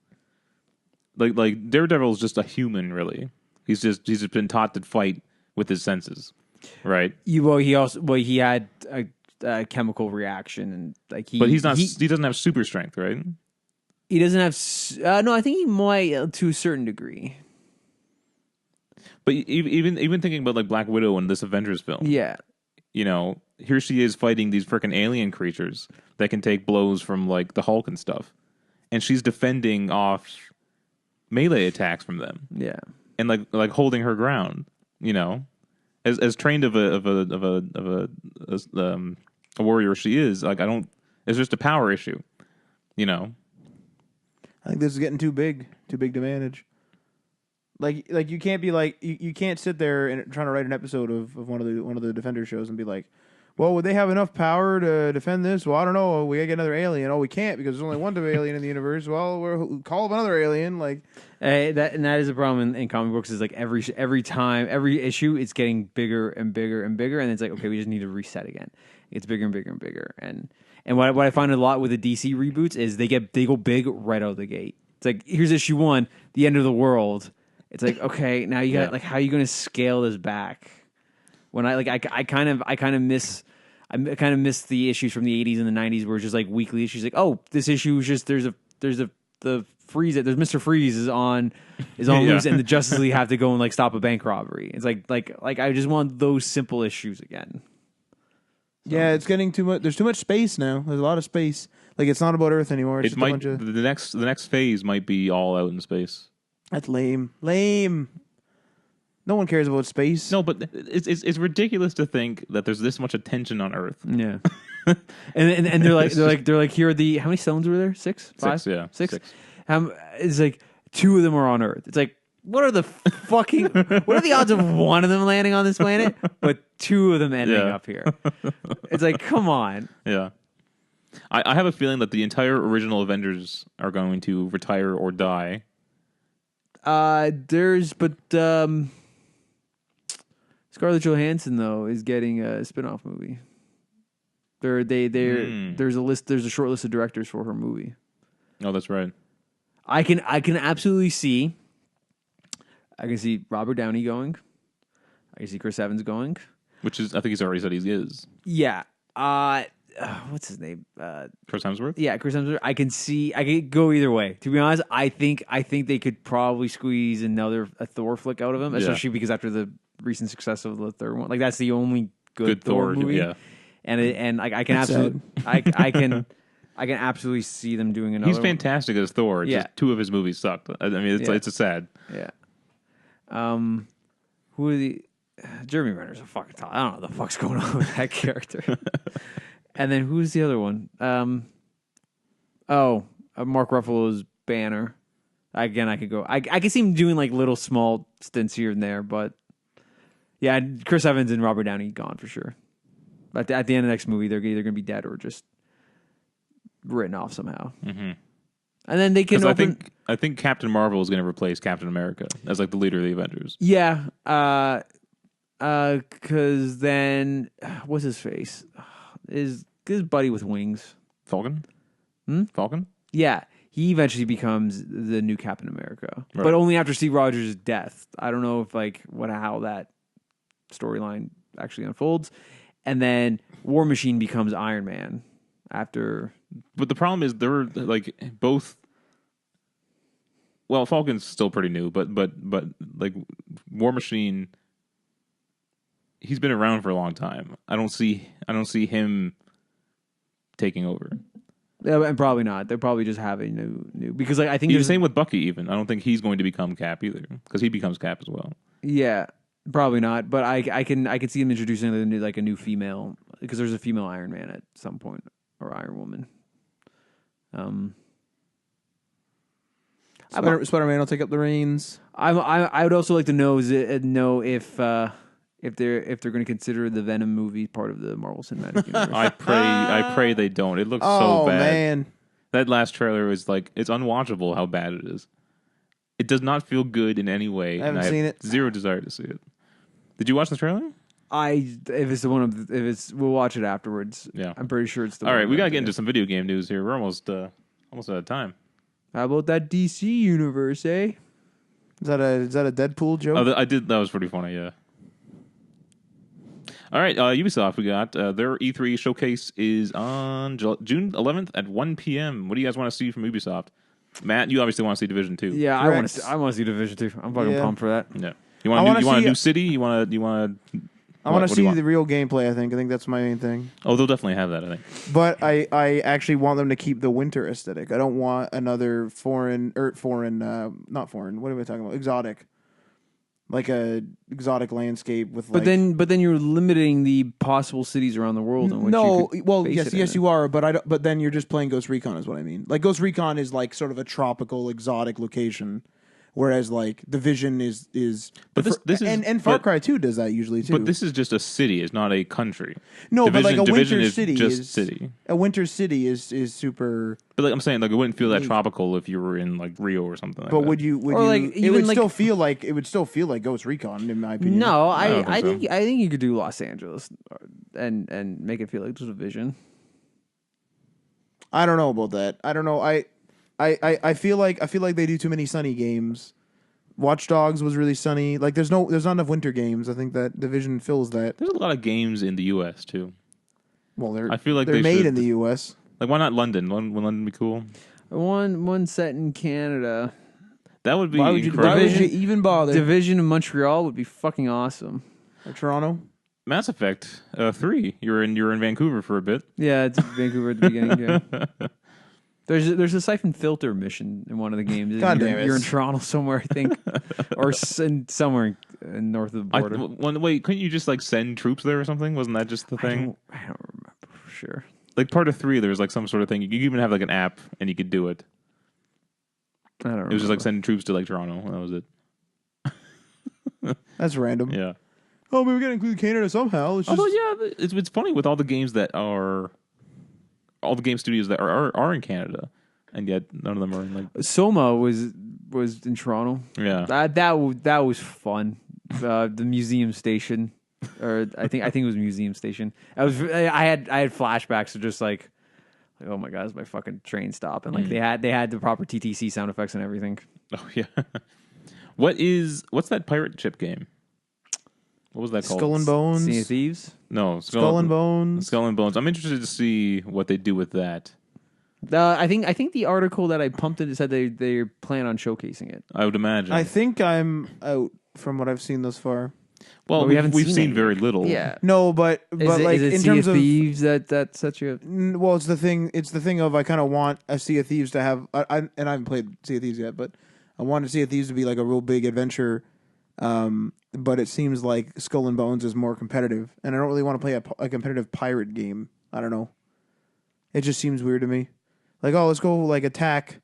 Like Daredevil is just a human, really. He's just been taught to fight with his senses, right? He had a chemical reaction and like But he doesn't have super strength, right? he doesn't have no. I think he might to a certain degree. But even thinking about like Black Widow in this Avengers film, Yeah. you know, here she is fighting these freaking alien creatures that can take blows from like the Hulk and stuff, and she's defending off melee attacks from them, Yeah. and like holding her ground. You know, as trained of a warrior as she is, like it's just a power issue. You know, I think this is getting too big to manage. Like you can't be like you can't sit there and trying to write an episode of one of the Defender shows and be like, well, would they have enough power to defend this? Well, I don't know. We gotta get another alien. Oh, we can't because there's only one alien in the universe. Well, we'll call up another alien. Like that is a problem in comic books. Is like every issue, it's getting bigger and bigger and bigger, and it's like okay, we just need to reset again. It's bigger and bigger and bigger, and what I find a lot with the DC reboots is they go big right out of the gate. It's like here's issue 1, the end of the world. It's like okay, now you got like how are you going to scale this back? When I kind of miss the issues from the 80s and the 90s where it's just like weekly issues. Like, oh, this issue is just there's the Freeze. There's Mr. Freeze is on loose, and the Justice League have to go and like stop a bank robbery. It's like I just want those simple issues again. So. Yeah, it's getting too much. There's too much space now. There's a lot of space. Like it's not about Earth anymore. It's it just might a bunch of... the next phase might be all out in space. That's lame. Lame. No one cares about space. No, but it's ridiculous to think that there's this much attention on Earth. Yeah, and they're like here are the how many stones were there? 6, 5, 6, yeah, 6. It's like 2 of them are on Earth. It's like what are the odds of one of them landing on this planet, but 2 of them ending up here? It's like come on. Yeah, I have a feeling that the entire original Avengers are going to retire or die. Scarlett Johansson though is getting a spin-off movie. There's a short list of directors for her movie. Oh, that's right. I can absolutely see. I can see Robert Downey going. I can see Chris Evans going. Which is, I think he's already said he is. Yeah. What's his name? Chris Hemsworth. Yeah, Chris Hemsworth. I could go either way. To be honest, I think they could probably squeeze a Thor flick out of him, especially because after the recent success of the third one, like that's the only good Thor movie. Yeah. And I can absolutely I can absolutely see them doing another. He's fantastic as Thor. Just 2 of his movies sucked. I mean, it's a sad. Yeah. Who are the Jeremy Renner's a fucking top. I don't know what the fuck's going on with that character. And then who's the other one? Mark Ruffalo's Banner. Again, I could go. I could see him doing like little small stints here and there, but yeah, Chris Evans and Robert Downey gone for sure. But at the end of the next movie, they're either going to be dead or just written off somehow. Mm-hmm. And then they can open... I think Captain Marvel is going to replace Captain America as like the leader of the Avengers. Yeah, because then what's his face? Is his buddy with wings? Falcon? Falcon? Yeah, he eventually becomes the new Captain America, right. But only after Steve Rogers' death. I don't know if how that storyline actually unfolds. And then War Machine becomes Iron Man after. But the problem is they're like both. Well, Falcon's still pretty new, but like War Machine, he's been around for a long time. I don't see him taking over. Yeah, and probably not. They're probably just having new because like I think the same with Bucky. Even I don't think he's going to become Cap either because he becomes Cap as well. Yeah, probably not. But I can see him introducing a new female because there's a female Iron Man at some point or Iron Woman. Spider-Man will take up the reins. I would also like to know if they're going to consider the Venom movie part of the Marvel Cinematic Universe. I pray they don't. It looks so bad. Oh man, that last trailer was like it's unwatchable. How bad it is. It does not feel good in any way. I haven't seen it. Zero desire to see it. Did you watch the trailer? We'll watch it afterwards. Yeah, I'm pretty sure it's the. All right, we gotta get into some video game news here. We're almost out of time. How about that DC universe, eh? Is that a Deadpool joke? Oh, I did. That was pretty funny. Yeah. All right, Ubisoft. We got their E3 Showcase is on June 11th at 1 p.m. What do you guys want to see from Ubisoft? Matt, you obviously want to see Division 2. Yeah, I want to see Division 2. I'm fucking pumped for that. Yeah. You want a new city? You want I want to see the real gameplay, I think that's my main thing. Oh, they'll definitely have that, I think. But I actually want them to keep the winter aesthetic. I don't want another not foreign, what are we talking about? Exotic. Like a exotic landscape with but then you're limiting the possible cities around the world in which yes you are, but then you're just playing Ghost Recon is what I mean. Like Ghost Recon is like sort of a tropical exotic location. Whereas like Division is But this is and Far Cry 2 does that usually too. But this is just a city. It's not a country. no, but like a Division winter is city just is city. A winter city is super. But like I'm saying, like it wouldn't feel that tropical if you were in like Rio or something. Like But that. would you? Or, you? like, It even, would like- still feel like Ghost Recon in my opinion. No, don't I think think you could do Los Angeles and make it feel like the Division. I don't know about that. I don't know. I feel like they do too many sunny games. Watch Dogs was really sunny. Like there's not enough winter games. I think that Division fills that. There's a lot of games in the U.S. too. Well, I feel like they're they made should- in the U.S. Like why not London? Wouldn't London be cool? One set in Canada. That would be Why would you incredible. even bother? Division in Montreal would be fucking awesome. Or Toronto. Mass Effect 3. You're in Vancouver for a bit. Yeah, it's Vancouver at the beginning. Yeah. There's a siphon filter mission in one of the games. God damn it. You're in Toronto somewhere, I think, or somewhere in north of the border. Wait, couldn't you just like send troops there or something? Wasn't that just the thing? I don't remember for sure. Like part of 3, there was like some sort of thing. You could even have like an app and you could do it. I don't remember. It was just like sending troops to like Toronto. That was it. That's random. Yeah. Oh, we got to include Canada somehow. It's just, Although yeah, it's funny with all the games that are all the game studios that are in Canada, and yet none of them are in like Soma was in Toronto. yeah. That was fun. The museum station, or I think it was museum station. I had flashbacks of just like oh my god, it's my fucking train stop, and like they had the proper TTC sound effects and everything. Oh yeah. What's that pirate ship game? What was that called? Skull and Bones. Sea of Thieves. No, Skull and Bones. Skull and Bones. I'm interested to see what they do with that. I think the article that I pumped in said they plan on showcasing it. I would imagine. I think I'm out from what I've seen thus far. well, But we we've, haven't we've seen seen it. very little. Yeah. No, but Is like it in Sea terms of of Thieves that sets you up? well, it's the thing. It's the thing of I kind of want a Sea of Thieves to have. And I haven't played Sea of Thieves yet, but I want Sea of Thieves to be like a real big adventure. But it seems like Skull and Bones is more competitive, and I don't really want to play a competitive pirate game. I don't know. It just seems weird to me. Like, oh, let's go like attack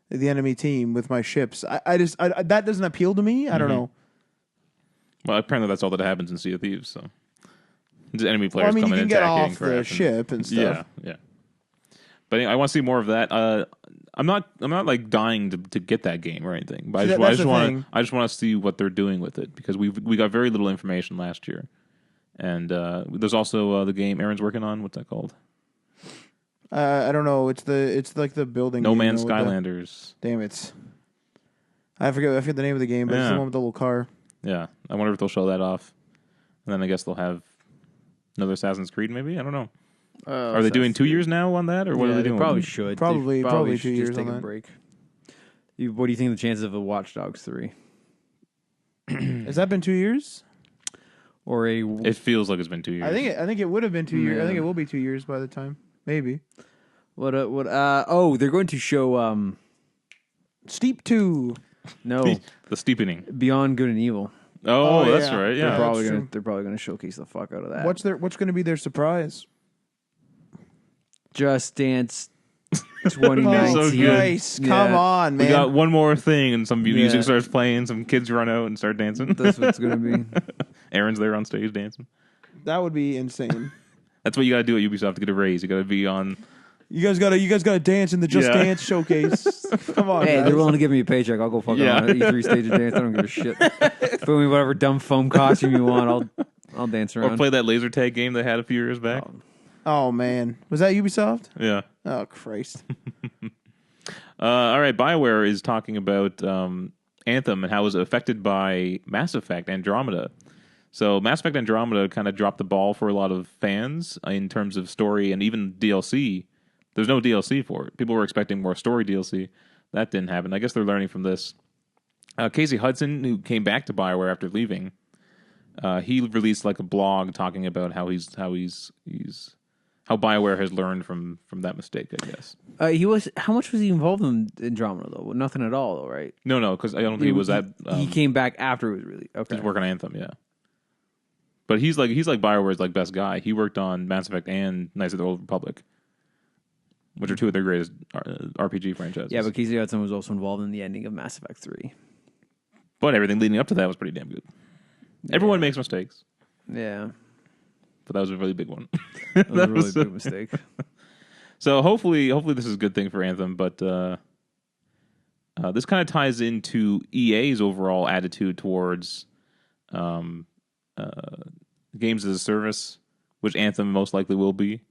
the enemy team with my ships. I just that doesn't appeal to me. I don't know. Well, apparently that's all that happens in Sea of Thieves. So, the enemy Well, players I mean, you coming can and get attacking off the crap ship and stuff. Yeah. But anyway, I want to see more of that. I'm not like dying to get that game or anything. But See, I that's just the want thing. to see what they're doing with it because we got very little information last year. And there's also the game Aaron's working on. What's that called? I don't know. It's like the building. No game, Man's with the- Skylanders. Damn it! I forget the name of the game, but it's the Yeah. one with the little car. Yeah, I wonder if they'll show that off. And then I guess they'll have another Assassin's Creed. Maybe I don't know. Are they doing 2 years now on that, or what are they doing? Probably should. Probably- They probably should 2 years just take on a that. break. What do you think of the chances of a Watch Dogs 3 Has that been 2 years? or a? It feels like it's been 2 years. I think it would have been 2 years. I think Yeah. it will be 2 years by the time. Maybe. Oh, they're going to show Steep 2. no the steepening. Beyond Good and Evil. Oh, Oh, that's yeah. right. They're Yeah, probably that's gonna true. showcase the fuck out of that. What's going to be their surprise? Just Dance Oh, 2019? so good. Christ, Yeah. come on, we man. got one more thing, and some music Yeah. starts playing. Some kids run out and start dancing. That's what it's gonna be. Aaron's there on stage dancing. That would be insane. That's what you got to do at Ubisoft to get a raise. You got to be on. You guys gotta dance in the Just Yeah. Dance showcase. Come on, Hey, guys. they're willing to give me a paycheck. I'll go fuck Yeah. on an E3 stage and dance. I don't give a shit. Put me whatever dumb foam costume you want. I'll dance Or around. play that laser tag game they had a few years back. Oh man, was that Ubisoft? Yeah. Oh Christ. All right. BioWare is talking about Anthem and how it was affected by Mass Effect Andromeda. So Mass Effect Andromeda kind of dropped the ball for a lot of fans in terms of story and even DLC. There's no DLC for it. People were expecting more story DLC. That didn't happen. I guess they're learning from this. Casey Hudson, who came back to BioWare after leaving, he released like a blog talking about how BioWare has learned from that mistake, I guess. He was. How much was he involved in Andromeda though? Well, nothing at all, though, right? No, because I don't think he was at. He came back after it was really okay. He's working on Anthem, yeah. But he's like BioWare's like best guy. He worked on Mass Effect and Knights of the Old Republic, which are two of their greatest RPG franchises. Yeah, but Casey Hudson was also involved in the ending of Mass Effect 3. But everything leading up to that was pretty damn good. Everyone makes mistakes, Yeah. but that was a really big one. That was a really big mistake. So hopefully this is a good thing for Anthem, but this kind of ties into EA's overall attitude towards games as a service, which Anthem most likely will be,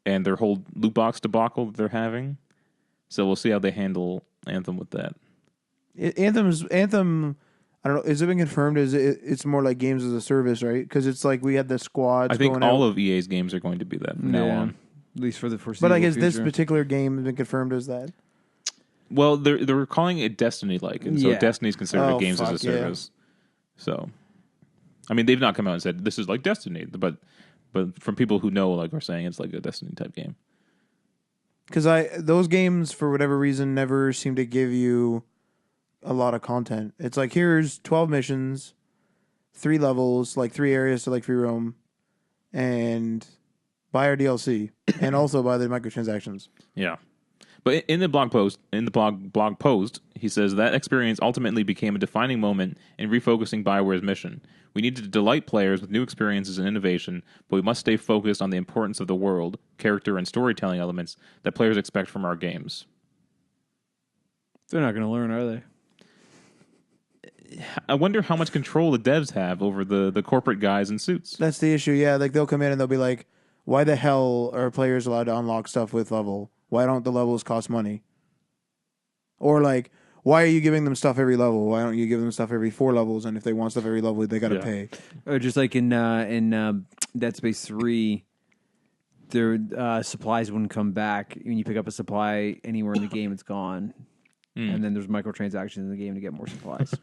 and their whole loot box debacle that they're having. So we'll see how they handle Anthem with that. Anthem. I don't know. Is it been confirmed? It's more like games as a service, right? Because it's like we had the squads. I think going all out. of EA's games are going to be that from now on. At least for the foreseeable But I guess future. this particular game has been confirmed as that. Well, they're calling it Destiny-like, and so Yeah. Destiny's considered Oh, games as a fuck, yeah. service. So, I mean, they've not come out and said this is like Destiny, but from people who know, like, are saying it's like a Destiny type game. Because those games, for whatever reason, never seem to give you a lot of content. It's like, here's 12 missions, 3 levels, like 3 areas to like free roam, and buy our DLC, and also buy the microtransactions. Yeah. But in the blog post, he says that experience ultimately became a defining moment in refocusing BioWare's mission. We need to delight players with new experiences and innovation, but we must stay focused on the importance of the world, character, and storytelling elements that players expect from our games. They're not going to learn, are they? I wonder how much control the devs have over the corporate guys in suits. That's the issue, yeah. Like, they'll come in and they'll be like, why the hell are players allowed to unlock stuff with level? Why don't the levels cost money? Or like, why are you giving them stuff every level? Why don't you give them stuff every 4 levels? And if they want stuff every level, they got to pay. Or just like in Dead Space 3, their supplies wouldn't come back. When you pick up a supply anywhere in the game, it's gone. And then there's microtransactions in the game to get more supplies.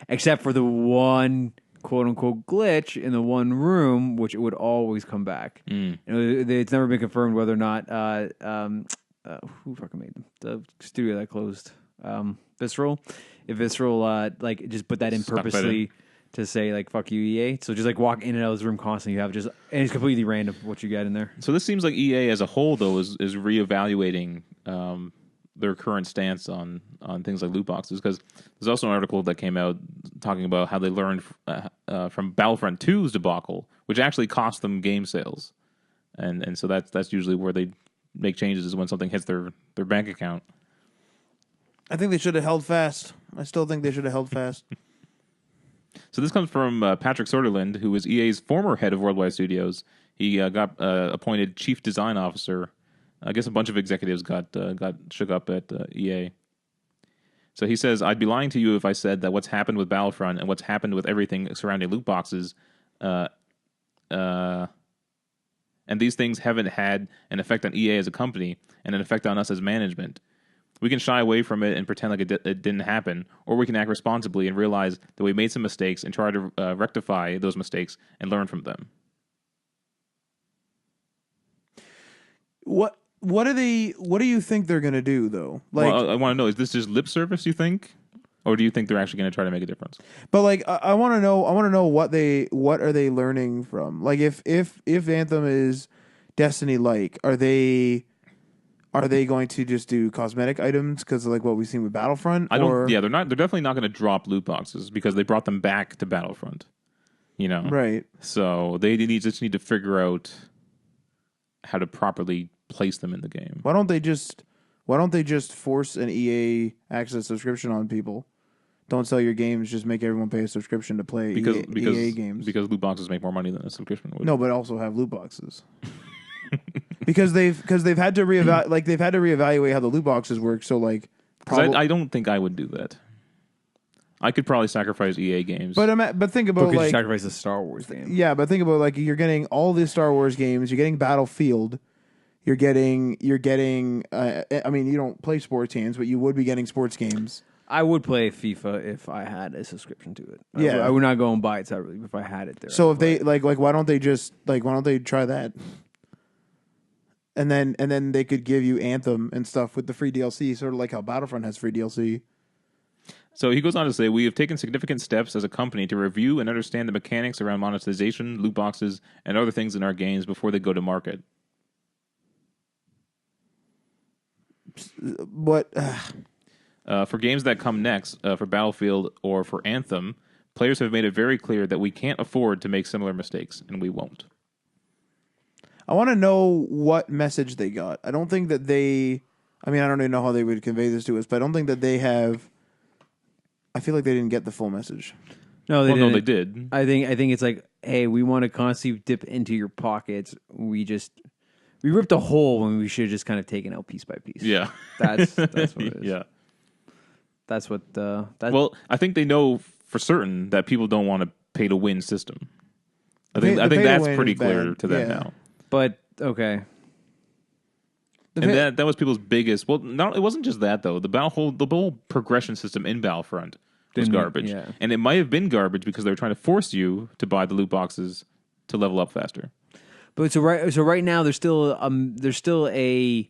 Except for the one quote-unquote glitch in the one room, which it would always come back. It's never been confirmed whether or not... who fucking made them? The studio that closed. Visceral. If Visceral like just put that in Stuck that purposely to say like fuck you EA. So just like walk in and out of this room constantly. You have just and it's completely random what you get in there. So this seems like EA as a whole, though, is reevaluating their current stance on things like loot boxes. Because there's also an article that came out talking about how they learned from Battlefront 2's debacle, which actually cost them game sales, and so that's usually where they make changes, is when something hits their bank account. I think they should have held fast. I still think they should have held fast. So this comes from Patrick Soderlund, who is EA's former head of Worldwide Studios. He got appointed chief design officer. I guess a bunch of executives got shook up at EA. So he says, I'd be lying to you if I said that what's happened with Battlefront and what's happened with everything surrounding loot boxes, and these things haven't had an effect on EA as a company and an effect on us as management. We can shy away from it and pretend like it didn't happen, or we can act responsibly and realize that we made some mistakes and try to rectify those mistakes and learn from them. What do you think they're gonna do though? Like, Well, I want to know, is this just lip service, you think? Or do you think they're actually going to try to make a difference? but like I want to know what are they learning from? Like if Anthem is Destiny like, are they going to just do cosmetic items because of like what we've seen with Battlefront? Yeah, they're not. They're definitely not going to drop loot boxes because they brought them back to Battlefront. You know, right. So they just need to figure out how to properly place them in the game. Why don't they just force an EA access subscription on people? Don't sell your games, just make everyone pay a subscription to play EA games. Because loot boxes make more money than a subscription would. No, but also have loot boxes. because they've had to reevaluate how the loot boxes work. So like, I don't think I would do that. I could probably sacrifice EA games, but think about Because like you sacrifice a Star Wars game. yeah, but think about like you're getting all these Star Wars games. You're getting Battlefield. You're getting. I mean, you don't play sports games, but you would be getting sports games. I would play FIFA if I had a subscription to it. Yeah. I would not go and buy it separately if I had it there. So if they like, why don't they try that? And then they could give you Anthem and stuff with the free DLC, sort of like how Battlefront has free DLC. So he goes on to say, we have taken significant steps as a company to review and understand the mechanics around monetization, loot boxes, and other things in our games before they go to market. What? For games that come next, for Battlefield or for Anthem, players have made it very clear that we can't afford to make similar mistakes, and we won't. I want to know what message they got. I don't think that they... I mean, I don't even know how they would convey this to us, but I don't think that they have... I feel like they didn't get the full message. No, they Well, didn't. no, they did. I think it's like, hey, we want to constantly dip into your pockets. We ripped a hole when we should have just kind of taken out piece by piece. Yeah. That's what it is. Yeah. That's what Well, I think they know for certain that people don't want a pay-to-win system. I think The that's pay-to-win pretty is clear bad. to them Yeah. now. But okay. And that was people's biggest. Well, it wasn't just that though. The whole progression system in Battlefront was garbage, yeah. and it might have been garbage because they were trying to force you to buy the loot boxes to level up faster. But so right now there's still a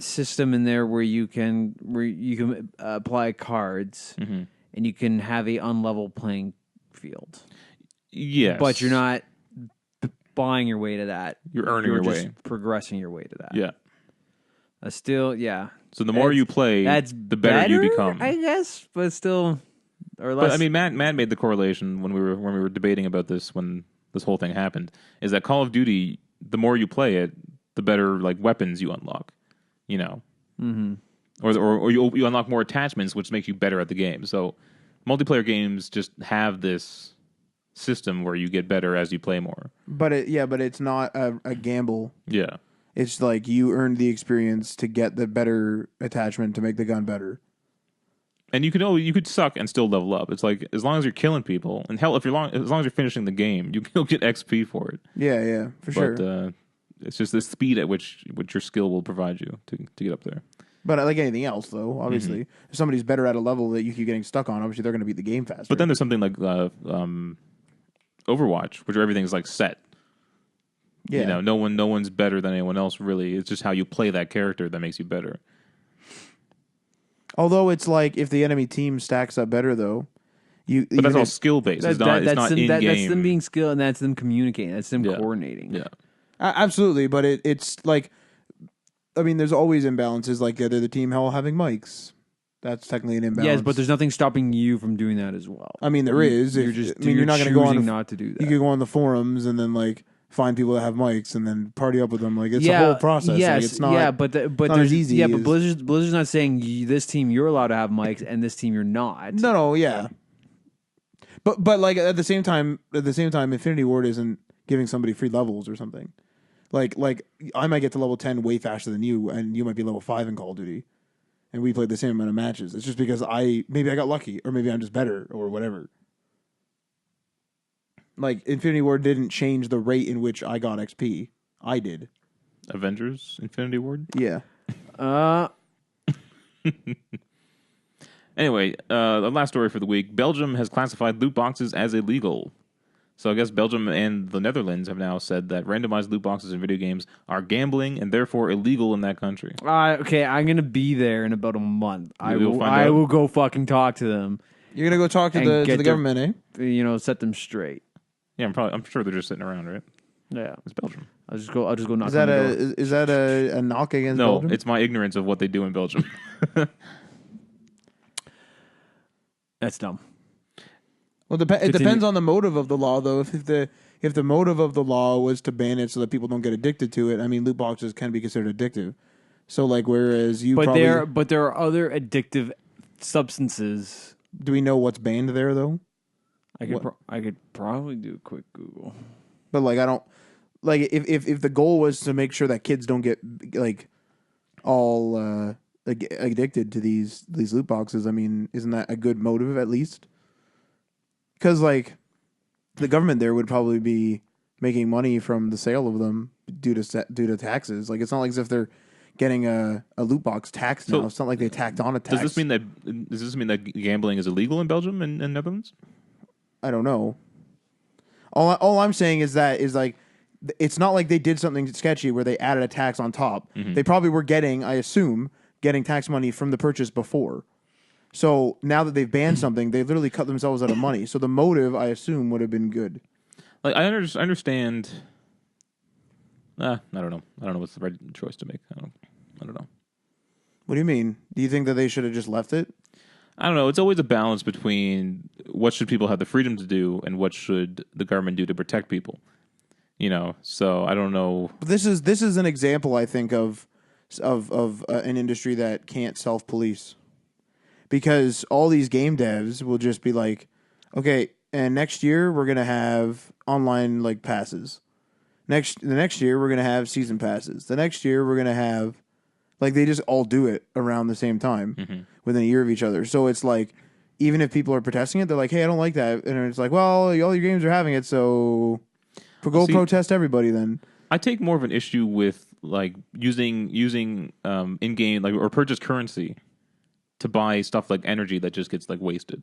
system in there where you can apply cards and you can have a unlevel playing field. Yes, But you're not buying your way to that. You're earning your just way. progressing your way to that. Yeah. Still, yeah. So the more you play, the better you become. I guess, but still, or But less. I mean, Matt made the correlation when we were debating about this when this whole thing happened. Is that Call of Duty? The more you play it, the better like weapons you unlock. You know, or you unlock more attachments, which makes you better at the game. So multiplayer games just have this system where you get better as you play more. But it's not a gamble. Yeah. It's like you earned the experience to get the better attachment to make the gun better. And you could suck and still level up. It's like as long as you're killing people, and hell, as long as you're finishing the game, you'll get XP for it. Yeah, for sure. But it's just the speed at which your skill will provide you to get up there. But like anything else, though, obviously, if somebody's better at a level that you keep getting stuck on, obviously they're going to beat the game faster. But then there's something like Overwatch, which everything's like set. yeah. You know, no one's better than anyone else. Really, it's just how you play that character that makes you better. Although it's like if the enemy team stacks up better, though, But that's all skill based. It's not in game. That's them being skilled, and that's them communicating. That's them Yeah. coordinating. Yeah. Absolutely, but it's like, I mean, there's always imbalances. Like they're the team hell having mics. That's technically an imbalance. Yes, but there's nothing stopping you from doing that as well. I mean, there is. You're just. you're not going to go on. not to do that. You could go on the forums and then like find people that have mics and then party up with them. Like it's a whole process. Yes, like, it's not. yeah, but not there's as easy Yeah, but as- Blizzard's not saying this team you're allowed to have mics and this team you're not. No, yeah. But like at the same time, Infinity Ward isn't giving somebody free levels or something. Like I might get to level 10 way faster than you, and you might be level 5 in Call of Duty, and we played the same amount of matches. It's just because maybe I got lucky, or maybe I'm just better, or whatever. Like Infinity Ward didn't change the rate in which I got XP. I did. Avengers, Infinity Ward. Yeah. Anyway, the last story for the week: Belgium has classified loot boxes as illegal. So I guess Belgium and the Netherlands have now said that randomized loot boxes in video games are gambling and therefore illegal in that country. Okay, I'm gonna be there in about a month. I You'll find I out? will go fucking talk to them. You're gonna go talk to And the get their- government, eh? Set them straight. Yeah, I'm sure they're just sitting around, right? Yeah, It's Belgium. I'll just go knock. Is that on the door. is that a knock against No, Belgium? it's my ignorance of what they do in Belgium. That's dumb. Well, it depends on the motive of the law, though. If the motive of the law was to ban it so that people don't get addicted to it, I mean, loot boxes can be considered addictive. So, like, whereas you But probably there are other addictive substances. do we know what's banned there though? I could probably do a quick Google. But like, I don't like if the goal was to make sure that kids don't get like all like addicted to these loot boxes. I mean, isn't that a good motive at least? Because like the government there would probably be making money from the sale of them due to taxes. Like it's not like as if they're getting a loot box taxed now. It's not like they tacked on a tax. Does this mean that gambling is illegal in Belgium and Netherlands? I don't know. All I'm saying is like it's not like they did something sketchy where they added a tax on top. They probably were getting, I assume, tax money from the purchase before. So now that they've banned something, they literally cut themselves out of money. So the motive, I assume, would have been good. Like I understand. I don't know. I don't know what's the right choice to make. I don't know. What do you mean? Do you think that they should have just left it? I don't know. It's always a balance between what should people have the freedom to do and what should the government do to protect people. So I don't know. But this is an example, I think, of an industry that can't self-police, because all these game devs will just be like, okay, and next year we're gonna have online like passes. The next year we're gonna have season passes. The next year we're gonna have, like, they just all do it around the same time within a year of each other. So it's like, even if people are protesting it, they're like, hey, I don't like that, and it's like, well, all your games are having it, so protest everybody then. I take more of an issue with like using in-game like or purchase currency to buy stuff like energy that just gets like wasted,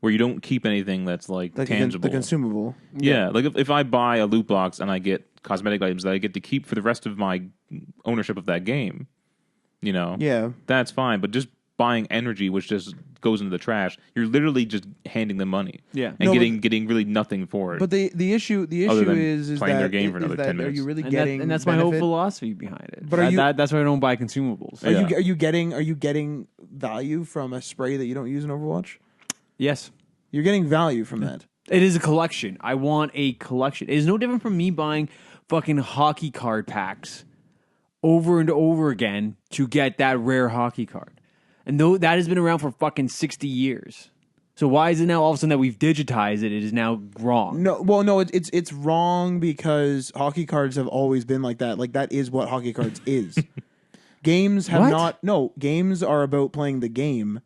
where you don't keep anything that's like tangible, the consumable. Yeah, like if I buy a loot box and I get cosmetic items that I get to keep for the rest of my ownership of that game, Yeah, that's fine. But just buying energy, which just goes into the trash, you're literally just handing them money, Yeah. and getting really nothing for it. but the issue Other than is playing that their game for is another that 10 minutes. Are you really And, getting? and that's my whole benefit? philosophy behind it. But are you- that's why I don't buy consumables. Yeah. Are you getting value from a spray that you don't use in Overwatch? Yes. You're getting value from that. It is a collection. I want a collection. It is no different from me buying fucking hockey card packs over and over again to get that rare hockey card. And though that has been around for fucking 60 years. So why is it now all of a sudden that we've digitized it? It is now wrong. No, it's wrong because hockey cards have always been like that. Like, that is what hockey cards is. Games have What? not. No, games are about playing the game.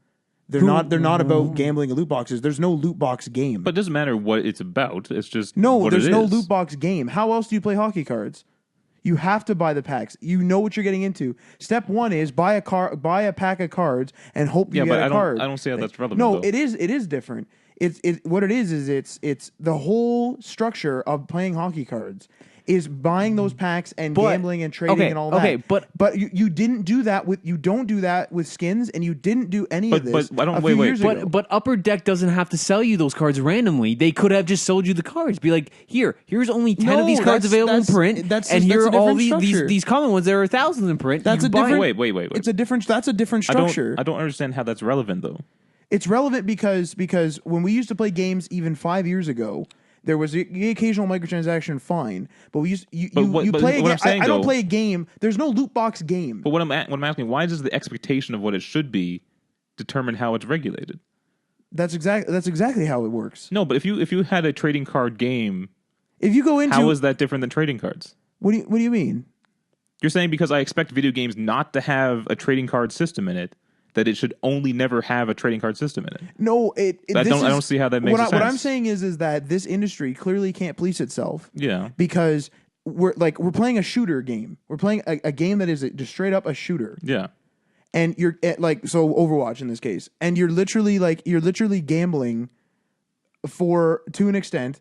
They're not about gambling in loot boxes. There's no loot box game. But it doesn't matter what it's about. It's just no, what there's it no is. loot box game. How else do you play hockey cards? You have to buy the packs. You know what you're getting into. Step one is buy a pack of cards and hope you Yeah, get but a I card. don't see how that's relevant. No, though. it is different. What it is it's the whole structure of playing hockey cards is buying those packs and gambling and trading and all that. Okay, but you didn't do that with skins, and you didn't do any of this. But I don't- a wait, few wait. years ago. But Upper Deck doesn't have to sell you those cards randomly. They could have just sold you the cards. Be like, here's only 10 of these cards that's- available in that's- print, that's and a here are all different structure. these common ones. There are thousands in print. That's You a buy different. Wait. It's a different. That's a different structure. I don't understand how that's relevant though. It's relevant because when we used to play games even 5 years ago, there was the occasional microtransaction, fine, but we used you But what play a I'm game. saying, I don't though- play a game. There's no loot box game. But what I'm asking, why does the expectation of what it should be determine how it's regulated? That's exactly how it works. No, but if you had a trading card game, If you go into how is that different than trading cards? what do you mean? You're saying because I expect video games not to have a trading card system in it, that it should only never have a trading card system in it. No, I don't see how that makes what sense. I'm saying is that this industry clearly can't police itself. Yeah. Because we're playing a shooter game. We're playing a game that is just straight up a shooter. Yeah. And you're so Overwatch in this case, and you're literally gambling to an extent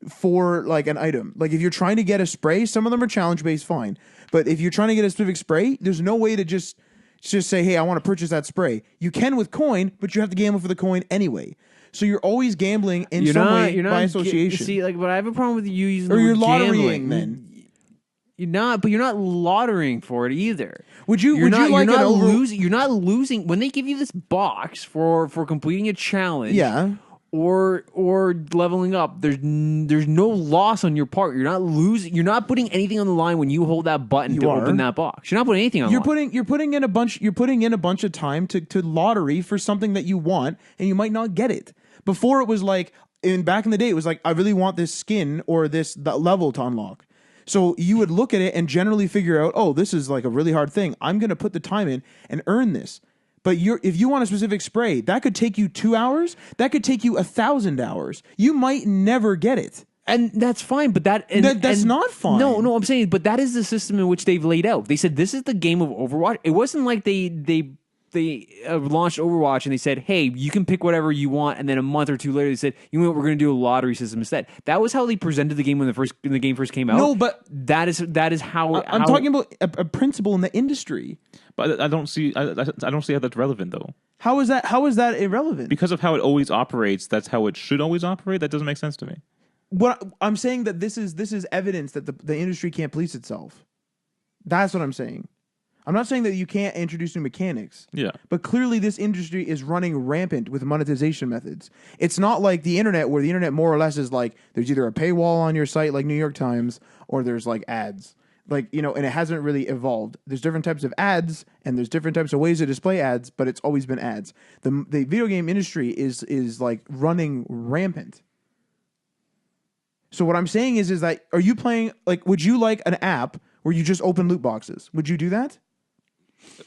for like an item. Like if you're trying to get a spray, some of them are challenge based, fine. But if you're trying to get a specific spray, there's no way to just say, hey, I want to purchase that spray. You can with coin, but you have to gamble for the coin anyway. So you're always gambling in some way by association. See, like, but I have a problem with you using Or the you're word lotterying gambling. then. You're not lotterying for it either. Would you You're not losing? You're not losing when they give you this box for completing a challenge. Yeah. Or leveling up. There's no loss on your part. You're not losing. You're not putting anything on the line when you hold that button to open that box. You're not putting anything on the line. You're putting in a bunch of time to lottery for something that you want, and you might not get it. Before it was like back in the day, it was like, I really want this skin or that level to unlock. So you would look at it and generally figure out, oh, this is like a really hard thing. I'm going to put the time in and earn this. But if you want a specific spray, that could take you 2 hours. That could take you 1,000 hours. You might never get it. And that's fine, but that's not fine. No, I'm saying, but that is the system in which they've laid out. They said this is the game of Overwatch. It wasn't like they launched Overwatch and they said, hey, you can pick whatever you want, and then a month or two later they said, you know what, we're going to do a lottery system instead. That was how they presented the game when the game first came out. No, but that is how I'm talking about a principle in the industry. But I don't see how that's relevant though. How is that irrelevant? Because of how it always operates, that's how it should always operate. That doesn't make sense to me. What I'm saying that this is evidence that the industry can't police itself. That's what I'm saying. I'm not saying that you can't introduce new mechanics. Yeah. But clearly this industry is running rampant with monetization methods. It's not like the internet, where the internet more or less is like there's either a paywall on your site like New York Times, or there's like ads. Like, you know, and it hasn't really evolved. There's different types of ads, and there's different types of ways to display ads, but it's always been ads. The video game industry is like running rampant. So what I'm saying is that, are you playing, like, would you like an app where you just open loot boxes? Would you do that?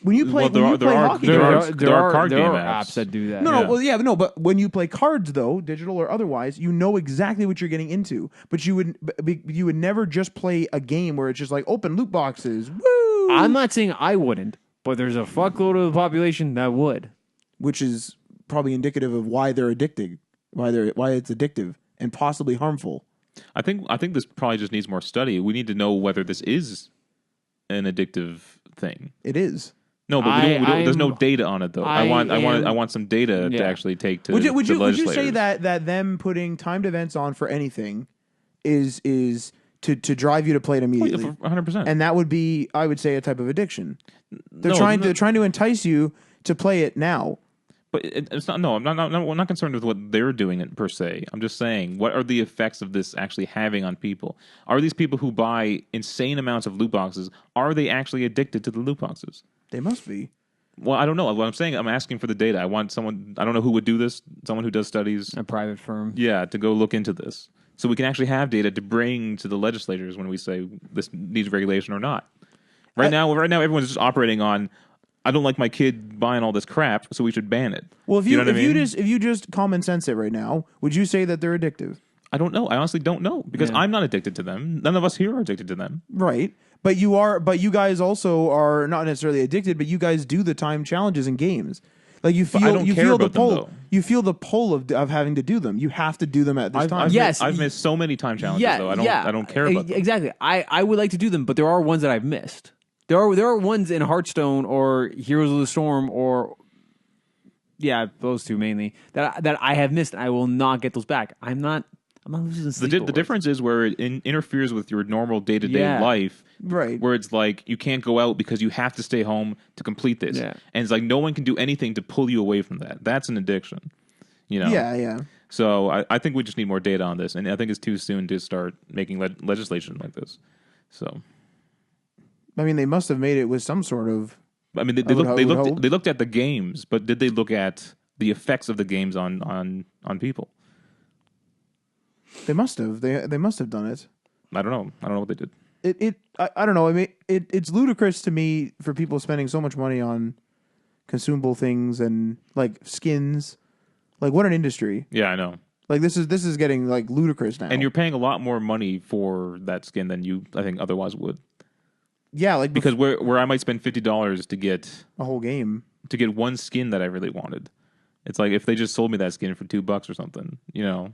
When you play, Well, there are hockey, there cards- are card there game are apps. that do that. no, Yeah. well, yeah, no, but when you play cards, though, digital or otherwise, you know exactly what you're getting into. But you would never just play a game where it's just like open loot boxes, woo! I'm not saying I wouldn't, but there's a fuckload of the population that would. Which is probably indicative of why they're addicted, why it's addictive and possibly harmful. I think this probably just needs more study. We need to know whether this is an addictive thing. It is. No, but we don't, there's no I'm- data on it though. I want some data to Yeah. actually take to. Would the you say legislators. that them putting timed events on for anything is to drive you to play it immediately? 100%. And that would be, I would say, a type of addiction. They're No, trying no. to entice you to play it now. But it's not. No, I'm not concerned with what they're doing it per se. I'm just saying, what are the effects of this actually having on people? Are these people who buy insane amounts of loot boxes, are they actually addicted to the loot boxes? They must be. Well, I don't know. What I'm saying, I'm asking for the data. I want someone. I don't know who would do this. Someone who does studies. A private firm. Yeah, to go look into this, so we can actually have data to bring to the legislators when we say this needs regulation or not. Right now, everyone's just operating on. I don't like my kid buying all this crap, so we should ban it. Well, if know what I mean? if you just common sense it right now, would you say that they're addictive? I don't know. I honestly don't know because Yeah. I'm not addicted to them. None of us here are addicted to them. Right. But you are. But you guys also are not necessarily addicted. But you guys do the time challenges in games. Like you feel. I don't you care feel the about them, pull. though. You feel the pull of having to do them. You have to do them at this time. Yes. I've missed so many time challenges though. I don't care about them. Exactly. I would like to do them, but there are ones that I've missed. There are ones in Hearthstone or Heroes of the Storm or those two mainly that I have missed. And I will not get those back. I'm not losing sleep. The difference is where it interferes with your normal day-to-day Yeah. life. Right. Where it's like you can't go out because you have to stay home to complete this. Yeah. And it's like no one can do anything to pull you away from that. That's an addiction. You know? Yeah. Yeah. So I think we just need more data on this. And I think it's too soon to start making legislation like this. So, I mean, they must have made it with some sort of. I mean, I would hope. they looked at the games, but did they look at the effects of the games on people? They must have. They must have done it. I don't know. I don't know what they did. I don't know. I mean, it's ludicrous to me for people spending so much money on consumable things and like skins. Like, what an industry! Yeah, I know. Like this is getting like ludicrous now. And you're paying a lot more money for that skin than you, I think, otherwise would. yeah, like Because where I might spend $50 to get a whole game. one skin that I really wanted, it's like if they just sold me that skin for $2 or something, you know.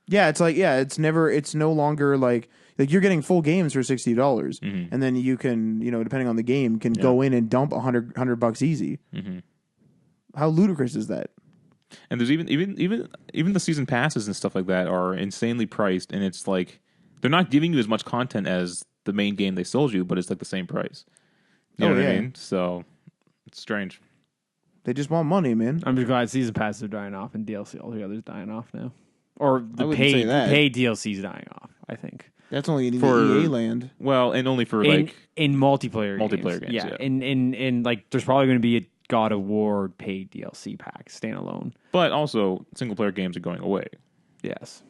Yeah, it's like it's no longer like you're getting full games for $60, and then you can depending on the game can go in and dump $100 easy. Mm-hmm. How ludicrous is that? And there's even the season passes and stuff like that are insanely priced, and it's like they're not giving you as much content as the main game they sold you, but it's like the same price. You know what I mean? So it's strange. They just want money, man. I'm just glad season passes are dying off and DLC altogether is dying off now. Or the wouldn't say that. paid DLC is dying off, I think. That's only in For- the EA land. Well, and only for In, like in multiplayer multiplayer games, yeah. In like there's probably going to be a God of War paid DLC pack standalone. but also single player games are going away. Yes.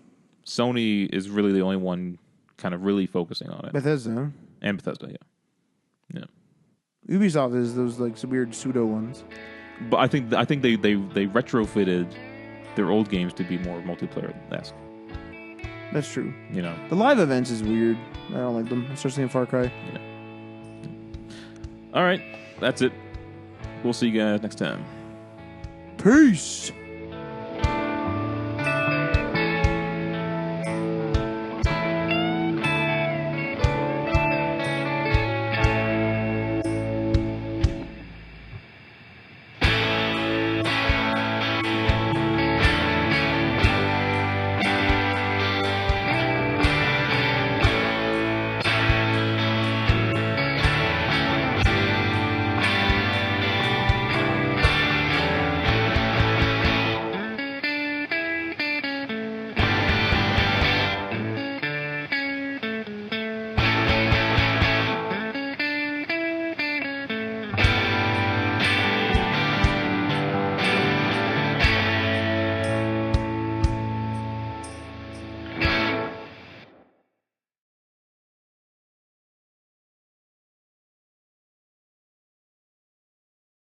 Sony is really the only one kind of really focusing on it. Bethesda. And Bethesda, yeah. Ubisoft is those like some weird pseudo ones. But I think they retrofitted their old games to be more multiplayer-esque. That's true. You know. The live events is weird. I don't like them, especially in Far Cry. All right, that's it. We'll see you guys next time. Peace.